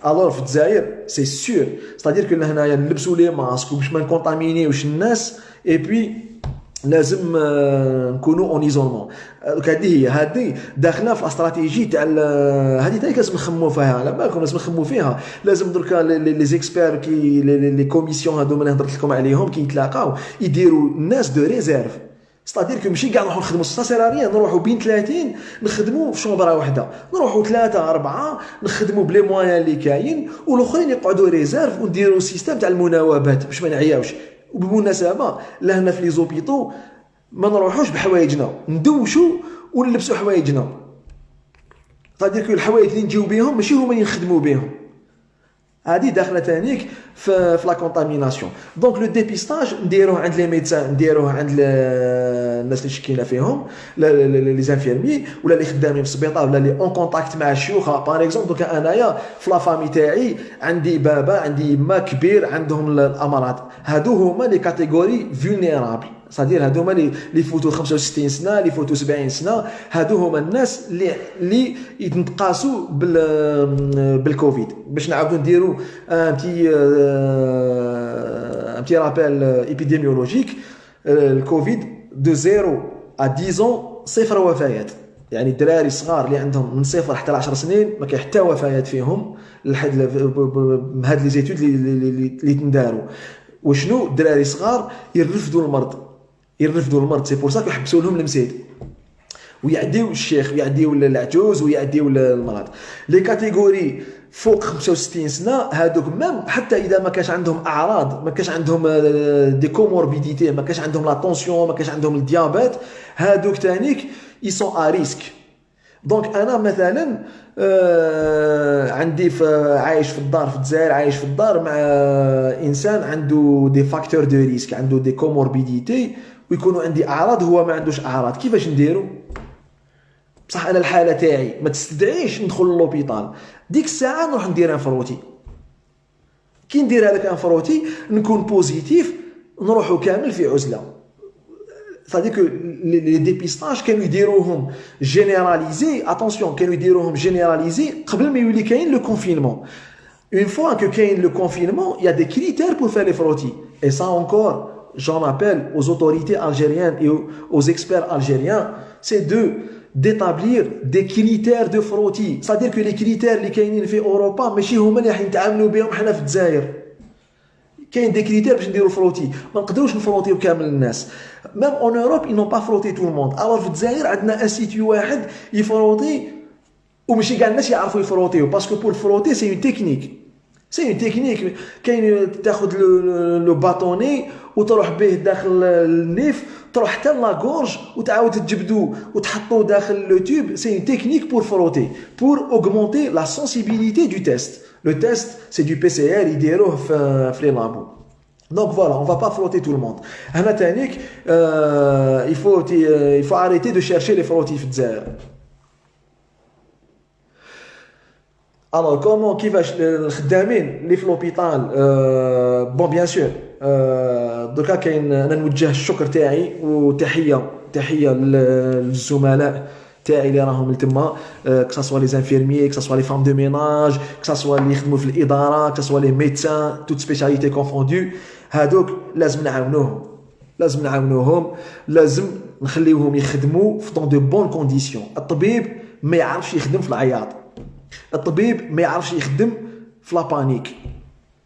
الور في الجزائر سي سور ستادير كو لهنايا نلبسوا لي ماسك باش ما نكونطامينيوش الناس اي بي لازم نكونوا اون ايزولمون. هذه هي داخله في الاستراتيجي تاع هذه تاعي لازم نخمموا فيها. على بالكم لازم نخمموا فيها. لازم دركا لي زيكسبير كي لي كوميسيون هذوما اللي هضرت لكم عليهم كي يتلاقاو يديروا الناس دو ريزيرف. ستادير كو ماشي كاع نروحوا نخدموا سا سيراريا نروحوا بين 30 نخدموا في شومبره واحده، نروحوا 3 4 نخدموا بلي موان اللي كاين والاخرين يقعدوا ريزيرف ونديروا سيستم تاع المناوبات باش ما نعياوش. وبالمناسبه لهنا في لي زوبيطو ما نروحوش بحوايجنا ندوشوا ونلبسوا حوايجنا. ستادير كو الحوايج اللي نجيو بهم ماشي هما اللي نخدموا بهم. هذه داخله ثانيك في لا كونتاميناسيون. دونك لو ديبيستاج نديروه عند لي ميدسان، نديروه عند الناس اللي شكينا فيهم لي زانفيرمي ولا اللي خدامين في السبيطار ولا اللي اون كونتاكت مع الشيوخ. باغ اكزومبل دوكا انايا في لا فامي تاعي عندي بابا عندي ما كبير عندهم الامراض. هادو هما لي كاتيجوري فولنيرابل. صدير هادو هما اللي يفوتوا 65 سنه اللي يفوتوا 70 سنه. هادو هما الناس اللي يتقاسوا بالكوفيد. باش نعاودوا نديروا ان بتي رابيل ايبيديميولوجيك. الكوفيد دو 0 à 10 ans صفر وفيات. يعني الدراري الصغار اللي عندهم من 0 حتى 10 سنين ما كاين حتى وفيات فيهم لحد هاد لي زيتود اللي تنداروا. وشنو الدراري صغار يرفدوا المرض سي بور سا يحبسوا لهم المسيد ويعديو الشيخ ويعديو العجوز ويعديو المرض. لي كاتيجوري فوق 65 سنه هادوك ميم حتى اذا ما كاش عندهم اعراض، ما كاش عندهم دي كوموربيديتي، ما كاش عندهم لا طونسيون، ما كاش عندهم الديابيت، هادوك تانيك اي سون ا ريسك. دونك انا مثلا عندي عايش في الدار في الجزائر، عايش في الدار مع انسان عنده دي فاكتور دو ريسك، عنده دي كوموربيديتي ويكونوا عندي اعراض هو ما عندوش اعراض. كيفاش نديرو؟ بصح انا الحاله تاعي ما تستدعيش ندخل للوبيطال، ديك الساعه نروح ندير ان فروتي. كي ندير هذاك ان فروتي نكون بوزيتيف نروحوا كامل في عزله. صديق لي ديبيستاج كانوا يديروهم جينيراليزي. اتونسيون كانوا يديروهم جينيراليزي قبل ما يولي كاين لو كونفينمون. اون فوا كو كاين لو كونفينمون يا دي كريتير بور فير لي فروتي اي سا انكور j'en appelle aux autorités algériennes et aux experts algériens, c'est d'établir des critères de frottis. C'est-à-dire que les critères اللي كاينين في اوروبا ماشي هما اللي راح نتعاملوا بهم حنا في الجزائر. كاين دي كريتير باش نديروا الفروتي، ما نقدروش نفروتيو كامل الناس. ميم اون اوروب ils n'ont pas frotté tout le monde. alors في الجزائر عندنا انستيتيو واحد يفروتي وماشي كاع الناس يعرفوا يفروتيو باسكو بور فروتي سي اون تكنيك. سي اون تكنيك كاين تاخذ لو باتوني وتروح به داخل النيف تروح حتى لا غورج وتعاود تجبدو وتحطو داخل لو تيوب. سي اون تكنيك بور فروتي بور اوغمونتي لا سونسيبيليتي دو تيست. لو تيست سي دو بي سي ار يديروه في لي لابو. Donc voilà, on va pas frotter tout le monde. هنا تانيك il faut arrêter de chercher les frottis في الجزائر. Alors comment كيفاش الخدامين اللي في لوبيتال بون بيان سور دوكا كاين انا نوجه الشكر تاعي وتحيه للزملاء تاعي اللي راهم لتما كسوا لي زانفيرميي كسوا لي فام دو ميناج كسوا اللي يخدموا في الاداره كسوا لي ميدسان توت سبيشاليتي كونفوندو هادوك لازم نعاونوهم لازم نخليوهم يخدموا في دون دو بون كونديسيون. الطبيب ما يعرفش يخدم في العياط، الطبيب ما يعرفش يخدم في لابانيك،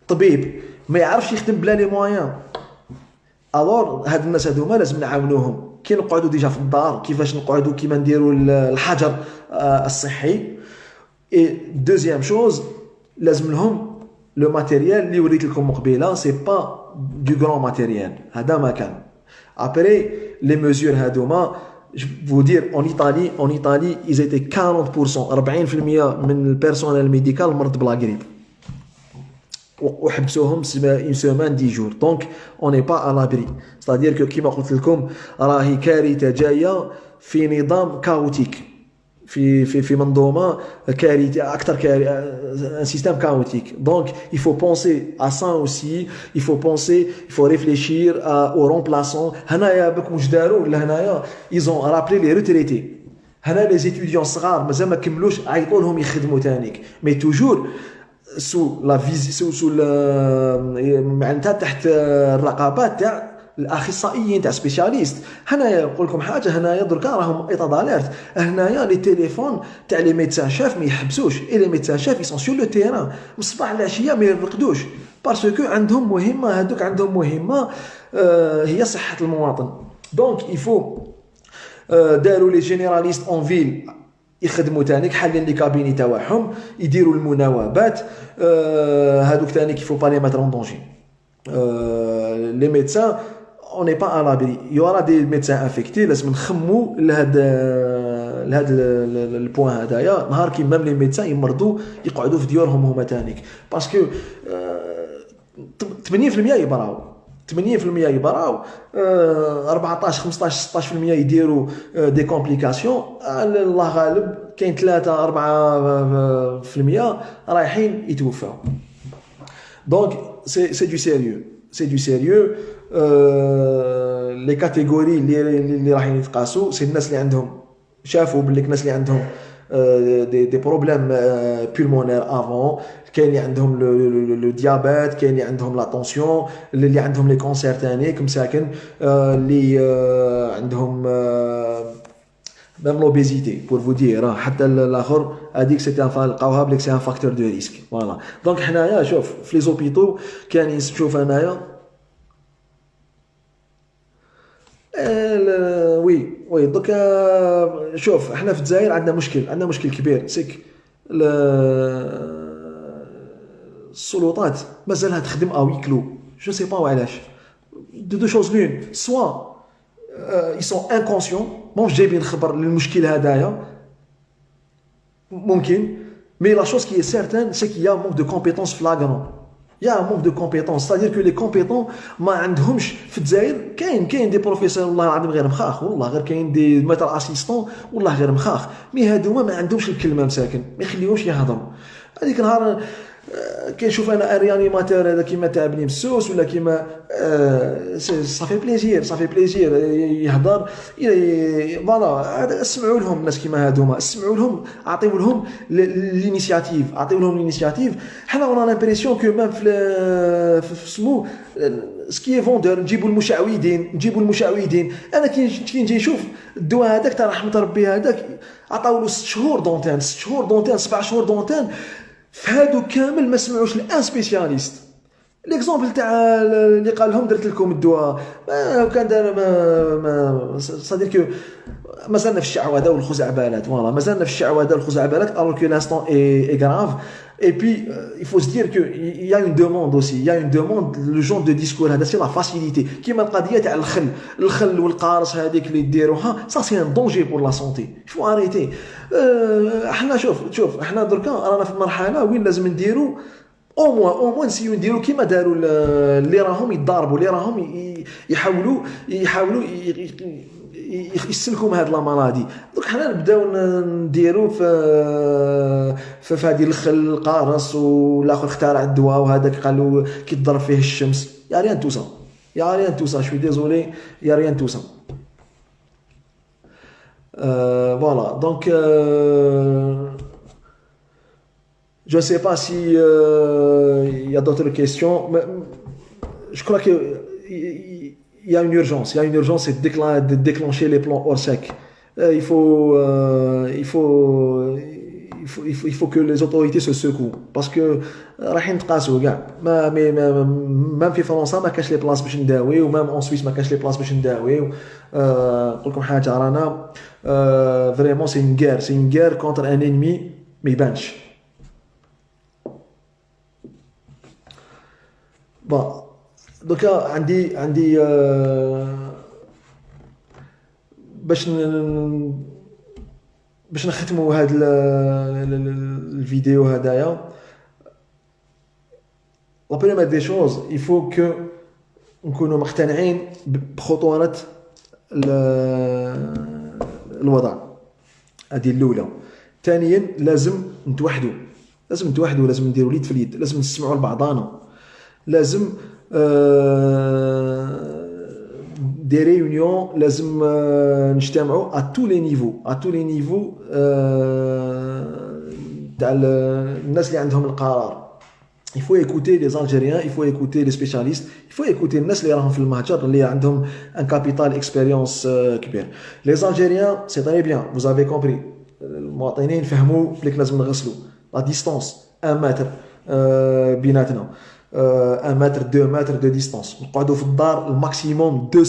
الطبيب ما يعرفش يخدم بلا لي موان. الور هاد الناس هادوما لازم نعاونوهم كي نقعدوا ديجا في الدار كيفاش نقعدوا كيما نديروا الحجر الصحي. اي دوزيام شوز لازم لهم لو ماتيريال اللي وريت لكم قبيله سي با دو غران ماتيريال هذا ما كان. ابري لي ميزور هادوما je vous dire en Italie ils étaient 40% 40% من البيرسونيل ميديكال مرض بلا غريب وحبسوهم une semaine 10 jours. donc on n'est pas à l'abri. c'est-à-dire que كيما قلت لكم راهي كارثه جايه في نظام كاوتيك في منظومه كارثه اكثر un système chaotique. donc il faut penser à ça aussi, il faut réfléchir aux remplaçants. هنايا بكم واش داروا لهنايا ils ont rappelé les retraités. هنا les étudiants صغار مازال ما كملوش عيطوا لهم يخدموا تانيك مي توجور sous la sous معناتها تحت الرقابات تاع الاخصائيين تاع سبيشاليست. هنايا نقول لكم حاجه، هنايا دركا راهم ايطا داليرت، هنايا لي تيليفون تاع لي ميدسان شاف ما يحبسوش، اي لي ميدسان شاف يسون سور لو تيران من الصباح للعشيه ما يرقدوش باسكو عندهم مهمه، هذوك عندهم مهمه هي صحه المواطن. دونك يفو داروا لي جينيراليست اون فيل يخدموا تانيك حالين لي كابيني تاعهم يديروا المناوبات هذوك تانيك يفو با لي ماتر اون دونجي. لي ميدسان on n'est pas à l'abri. Il y aura des médecins infectés. لازم نخمو لهذا البوان هذايا نهار كي ميم لي ميدسان يمرضوا يقعدوا في ديورهم هما تانيك باسكو 80% يبراو 14 15 16% يديروا دي كومبليكاسيون. الله غالب كاين 3-4% رايحين يتوفاو. دونك سي دو سيريو. لي كاتيجوري اللي راح يتقاسوا سي الناس اللي عندهم شافوا باللي الناس اللي عندهم دي بروبليم بولمونير افون، كاين اللي عندهم لو ديابيت، كاين اللي عندهم لا طونسيون، اللي عندهم لي كونسير ثاني كمساكن، اللي عندهم même l'obésité pour vous dire حتى الاخر هذيك سيتي لقاوها بليك سي ان فاكتور دو ريسك. فوالا دونك حنايا شوف في لي زوبيتو كاين نشوف انايا وي دوك شوف احنا في الجزائر عندنا مشكل كبير سيك السلطات مازالها تخدم اويكلو جو سي با وعلاش. دو شوز لون سوا ils sont inconscients ماهمش جايبين خبر للمشكل هذايا ممكن مي لا شوز كي est certaine c'est qu'il y a un manque de compétences flagrant. Il y a un manque de compétences, c'est-à-dire que les compétents ما عندهمش في الجزائر. كاين دي بروفيسور والله العظيم غير مخاخ، والله غير كاين دي ماتر اسيستون والله غير مخاخ، مي هادوما ما عندهمش الكلمه مساكن ما يخليوهمش يهضروا. هذيك نهار كنشوف انا ريانيماتور هذا كيما تاع بني مسوس ولا كيما صافي بليزير يهضر فوالا. اسمعوا لهم الناس كيما هادوما، اسمعوا لهم، عطيو لهم الانيشياتيف. حنا اون لامبريسيون كو ميم في سمو سكي فوندور نجيبوا المشعوذين. انا كي نجي نشوف الدواء هذاك تاع رحمه ربي هذاك عطاو له 6 شهور دونتين 7 شهور دونتين، فهادو كامل ما سمعوش لان سبيسياليست. ليكزامبل تاع اللي قال لهم درت لكم الدواء كان دار ما صدير كو مازالنا في الشعوذه والخزعبلات. فوالا مازالنا في الشعوذه والخزعبلات alors que l'instant est grave. Et puis il faut se dire que il y a une demande aussi, le genre de discours هذا c'est la facilité كيما القضيه تاع الخل والقارص هذيك اللي ديروها ça c'est un danger pour la santé. il faut arrêter. احنا شوف احنا دركا رانا في مرحله وين لازم نديروا او موان نسيو نديرو كيما داروا اللي راهم يتضاربوا، اللي راهم يحاولوا يسلكوا من هاد لا مالادي. دوك حنا نبداو نديرو في هذه الخل القارص، والاخر اخترع الدواء وهذاك قالوا كي تضرب فيه الشمس. يا ريان تو سا، يا ريان تو سا، شوي ديزولي، يا ريان تو سا. Voilà, donc je ne sais pas si il y a d'autres questions, mais je crois qu'il y a une urgence. Il y a une urgence, c'est de déclencher les plans Orsec. Il faut que les autorités se secouent. Parce que رايحين نتقاسوا كاع. même في فرنسا ما كاش لي بلاص باش نداويو، ومام en Suisse ما كاش لي بلاص باش نداويو. نقول لكم حاجه، رانا فريمون سي une guerre contre un ennemi ما يبانش. bon دوكا عندي باش نختموا هذا الفيديو هدايا. la première des choses il faut que نكونوا مقتنعين بخطورة الوضع، هذه الأولى. ثانيا لازم نتوحدوا، لازم نديروا اليد في اليد، لازم نسمعوا لبعضانا، لازم دي ريونيون، لازم نجتمعوا à tous les niveaux تاع الناس اللي عندهم القرار. il faut écouter les Algériens, il faut écouter les spécialistes, il faut écouter الناس اللي راهم في المهجر اللي عندهم un capital expérience كبير. les Algériens c'est très bien, vous avez compris. المواطنين فهموا بلي لازم نغسلوا la distance 1 متر بيناتنا، 1 متر 2 متر de distance، نقعدوا في الدار الماكسيموم 2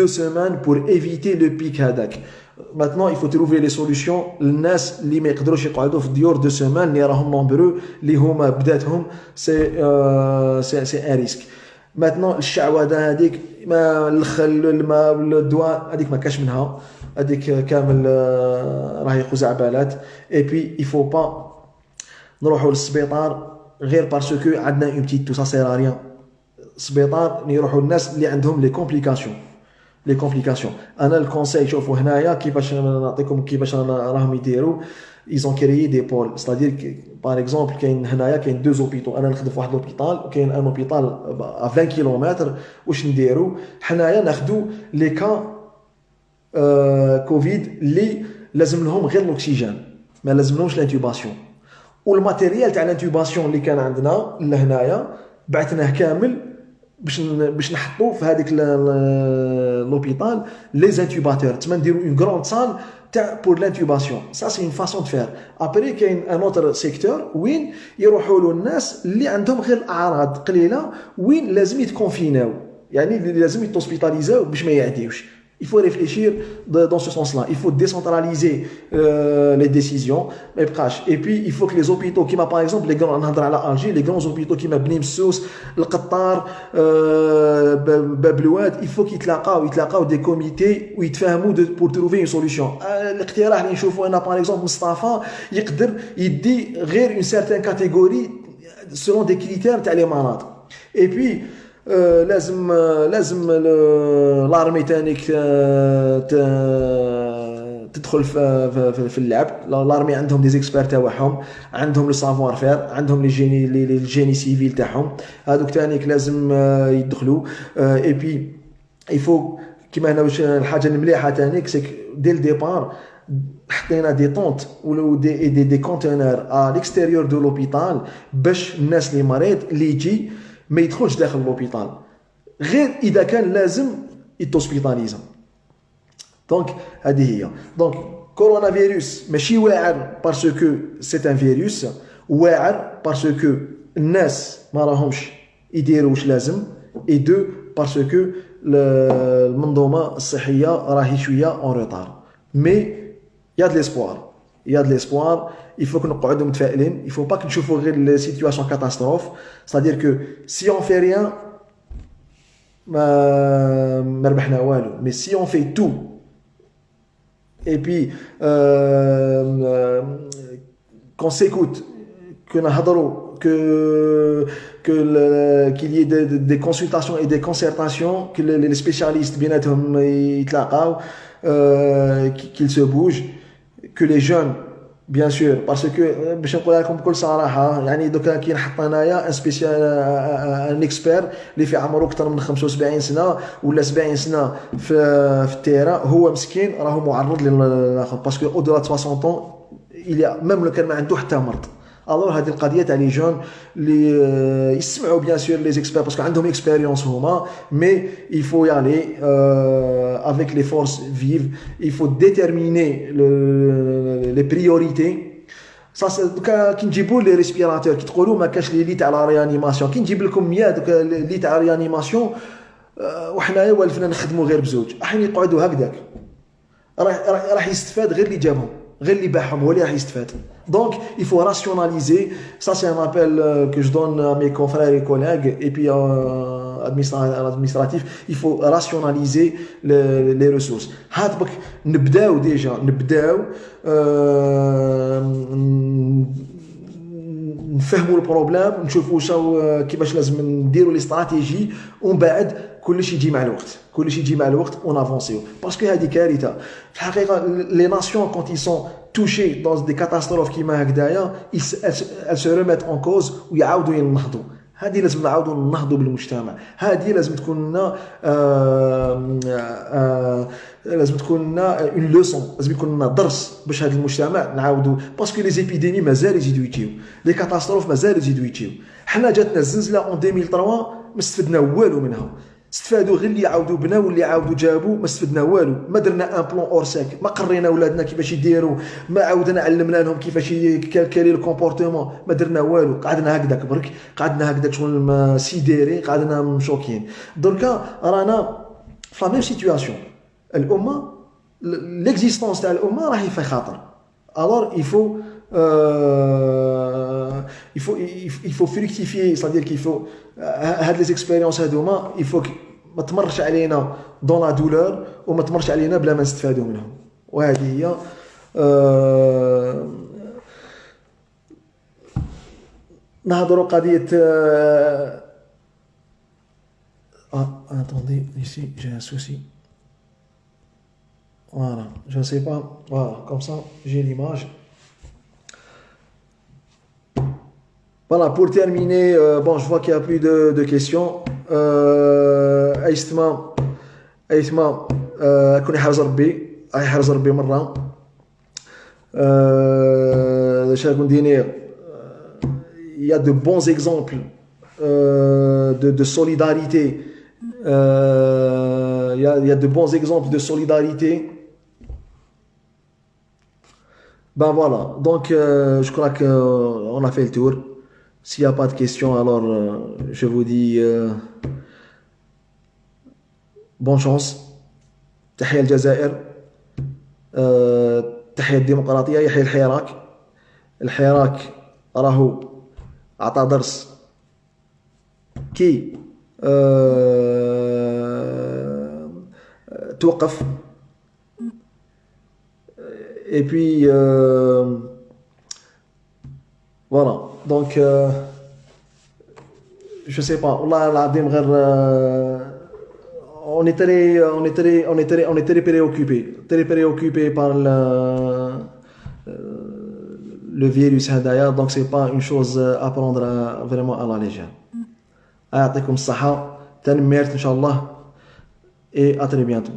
semaines pour éviter le pic هذاك. Maintenant, il faut trouver les solutions. الناس اللي ما يقدروش يقعدوا في الديور 2 semaines اللي راهم نومبرو اللي هما بداتهم سي ان ريسك. Maintenant الشعوذه هذيك، ما الخل الماء الدواء هذيك ما كاش منها، هذيك كامل راهي خزعبلات. اي بي il faut pas نروحوا للسبيطار غير باسكو عندنا اون بتيت تو سا سير ريان. السبيطار يروحوا الناس اللي عندهم لي كومبليكاسيون. انا الكونساي شوفوا هنايا كيفاش نعطيكم كيفاش راهم يديروا. ils ont créé des pôles, c'est-à-dire que par exemple كاين هنايا كاين 2 hôpitaux، انا نخدم في واحد لوبيتال وكاين ان هوبيتال à 20 كيلومتر. واش نديروا حنايا؟ ناخذوا لي كا كوفيد اللي لازم لهم غير الاكسجين، ما لازم لهمش الانتوباسيون، والماتيريال تاع الانتوباسيون اللي كان عندنا لهنايا بعثناه كامل باش نحطوا في هذيك لوبيتال لي زانتوباتور. تما نديروا اون غروند سال تاع بور لانتوباسيون. سا سي اون فاسون دو فير. ابري كاين ان اوتر سيكتور وين يروحوا له الناس اللي عندهم غير الاعراض قليله، وين لازم يتكونفيناو، يعني لازم يتوسبيتاليزاو باش ما يعديوش. Il faut réfléchir dans ce sens-là. Il faut décentraliser les décisions. Et puis, il faut que les hôpitaux, qui par exemple, les grands, les grands hôpitaux qui Bnim Souss, le Qatar, Bablouad, il faut qu'ils تلاقاو des comités où ils تفهموا pour trouver une solution. الاقتراح اللي نشوفوا هنا par exemple مصطفى يقدر يدي غير une certaine catégorie selon des critères تاع les malades. Et puis لازم لارمي تانيك تدخل في اللعب. لارمي عندهم دي زيكسبير تاعهم، عندهم لو سافوار فير، عندهم لي جيني سيفيل تاعهم، هذوك تانيك لازم يدخلوا. اي بي يفو كيما هنا واش الحاجه المليحه تانيك سي دي الديبار حطينا دي طونت ولا دي كونتينر ا ليكستيريور دو لوبيتال باش الناس اللي مريض اللي يجي ما يدخلش داخل لوبيتال غير اذا كان لازم يتوسبيتاليزا. دونك هذه هي. دونك كورونا فيروس ماشي واعر باسكو سي ان فيروس، واعر باسكو الناس ما راهمش يديروا واش لازم، اي دو باسكو المنظومه الصحيه راهي شويه اون روتار. مي يا دو ليسبوار، il faut que nous soyons متفائلين. il faut pas que نشوفوا غير les situations catastrophes. c'est-à-dire que si on fait rien ما ربحنا والو. mais si on fait tout et puis qu'on s'écoute، que qu'il y ait des consultations et des concertations, que les spécialistes بيناتهم يتلاقاو, qu'ils se bougent, que les jeunes bien sûr, parce que باش نقولها لكم بكل صراحه يعني دوكا كي نحط انايا ان سبيسيال ان اكسبير اللي في عمره اكثر من 75 سنه ولا 70 سنه في التيرا, هو مسكين راهو معرض للاخر باسكو او دو 60 طون الى ميم لو كان ما عنده حتى مرض. الوغ هذه القضيه تاع لي جون اللي يسمعوا بيان سور لي زيكسبير باسكو عندهم اكسبيريونس هما, مي il faut y aller avec les forces vives, il faut déterminer les priorités. Ça دوكا كي نجيبوا لي ريسبيراتور كي تقولوا ما كاش لي تاع لا ريانيماسيون, كي نجيب لكم 100 دوكا لي تاع ريانيماسيون وحنايا والفنا نخدموا غير بزوج احنا يقعدوا هكذاك, راح يستفاد غير اللي جابهم, غير اللي باعهم هو اللي راح يستفاد. Donc il faut rationaliser, ça c'est un appel que je donne à mes confrères et collègues et puis administratifs, il faut rationaliser les ressources. هات بك نبداو ديجا نفهموا البروبليم, نشوفوا كيفاش لازم نديروا لي استراتيجي, ومن بعد كلش يجي مع الوقت اون افونسيو. باسكو هذه كارثه في الحقيقه. لي ناسيون كونت ils sont touchés dans des catastrophes كيما هكذايا, elles se remettent en cause ويعاودوا ينهضوا. هذه لازم نعاودوا ننهضوا بالمجتمع, هذه لازم تكون لنا اون لوسون, لازم يكون لنا درس باش هذا المجتمع نعاودوا, باسكو لي زيبيديمي مازال يزيدوا يجيو, لي كاتاستروف مازال يزيدوا يجيو. حنا جاتنا الزلزله اون 2003 ما استفدنا والو منها, استفادوا غير اللي يعاودوا بناو واللي عاودوا جابوا, ما استفدنا والو, ما درنا ان بلون اور ساك, ما قرينا ولادنا كيفاش يديروا, ما عاودنا علمنا لهم كيفاش كالكالي الكومبورتمون, ما درنا والو, قعدنا هكذاك برك, قعدنا هكذاك شغل سيديري, قعدنا مشوكين. دركا رانا في لا ميم سيتوياسيون, الامه ليكزيستونس تاع الامه راهي في خطر. الوغ il faut fructifier, c'est-à-dire qu'il faut هاد لي زيكسبيريونس هادوما il faut ما تمرش علينا دون لا دولور وما تمرش علينا بلا ما نستفادوا منهم. وهذه هي نهضروا قضيه attendez ici j'ai un souci. Voilà, je ne sais pas, voilà, comme ça j'ai l'image. Voilà, pour terminer, bon, je vois qu'il n'y a plus de questions. أيثما كون يحرز ربي مرة. Chers Gondiniers, il y a de bons exemples de solidarité. Il y a de bons exemples de solidarité. Ben voilà, donc je crois qu'on a fait le tour. S'il n'y a pas de questions, alors je vous dis bonne chance. تحية الجزائر, تحية الديمقراطية, يحيى الحراك. الحراك راهو عطى درس كي توقف. Et puis voilà, donc je sais pas, والله العظيم غير on est très préoccupé par le virus هذايا, donc c'est pas une chose à prendre vraiment à la légère. يعطيكم الصحة, تنميرت إن شاء الله, et à très bientôt.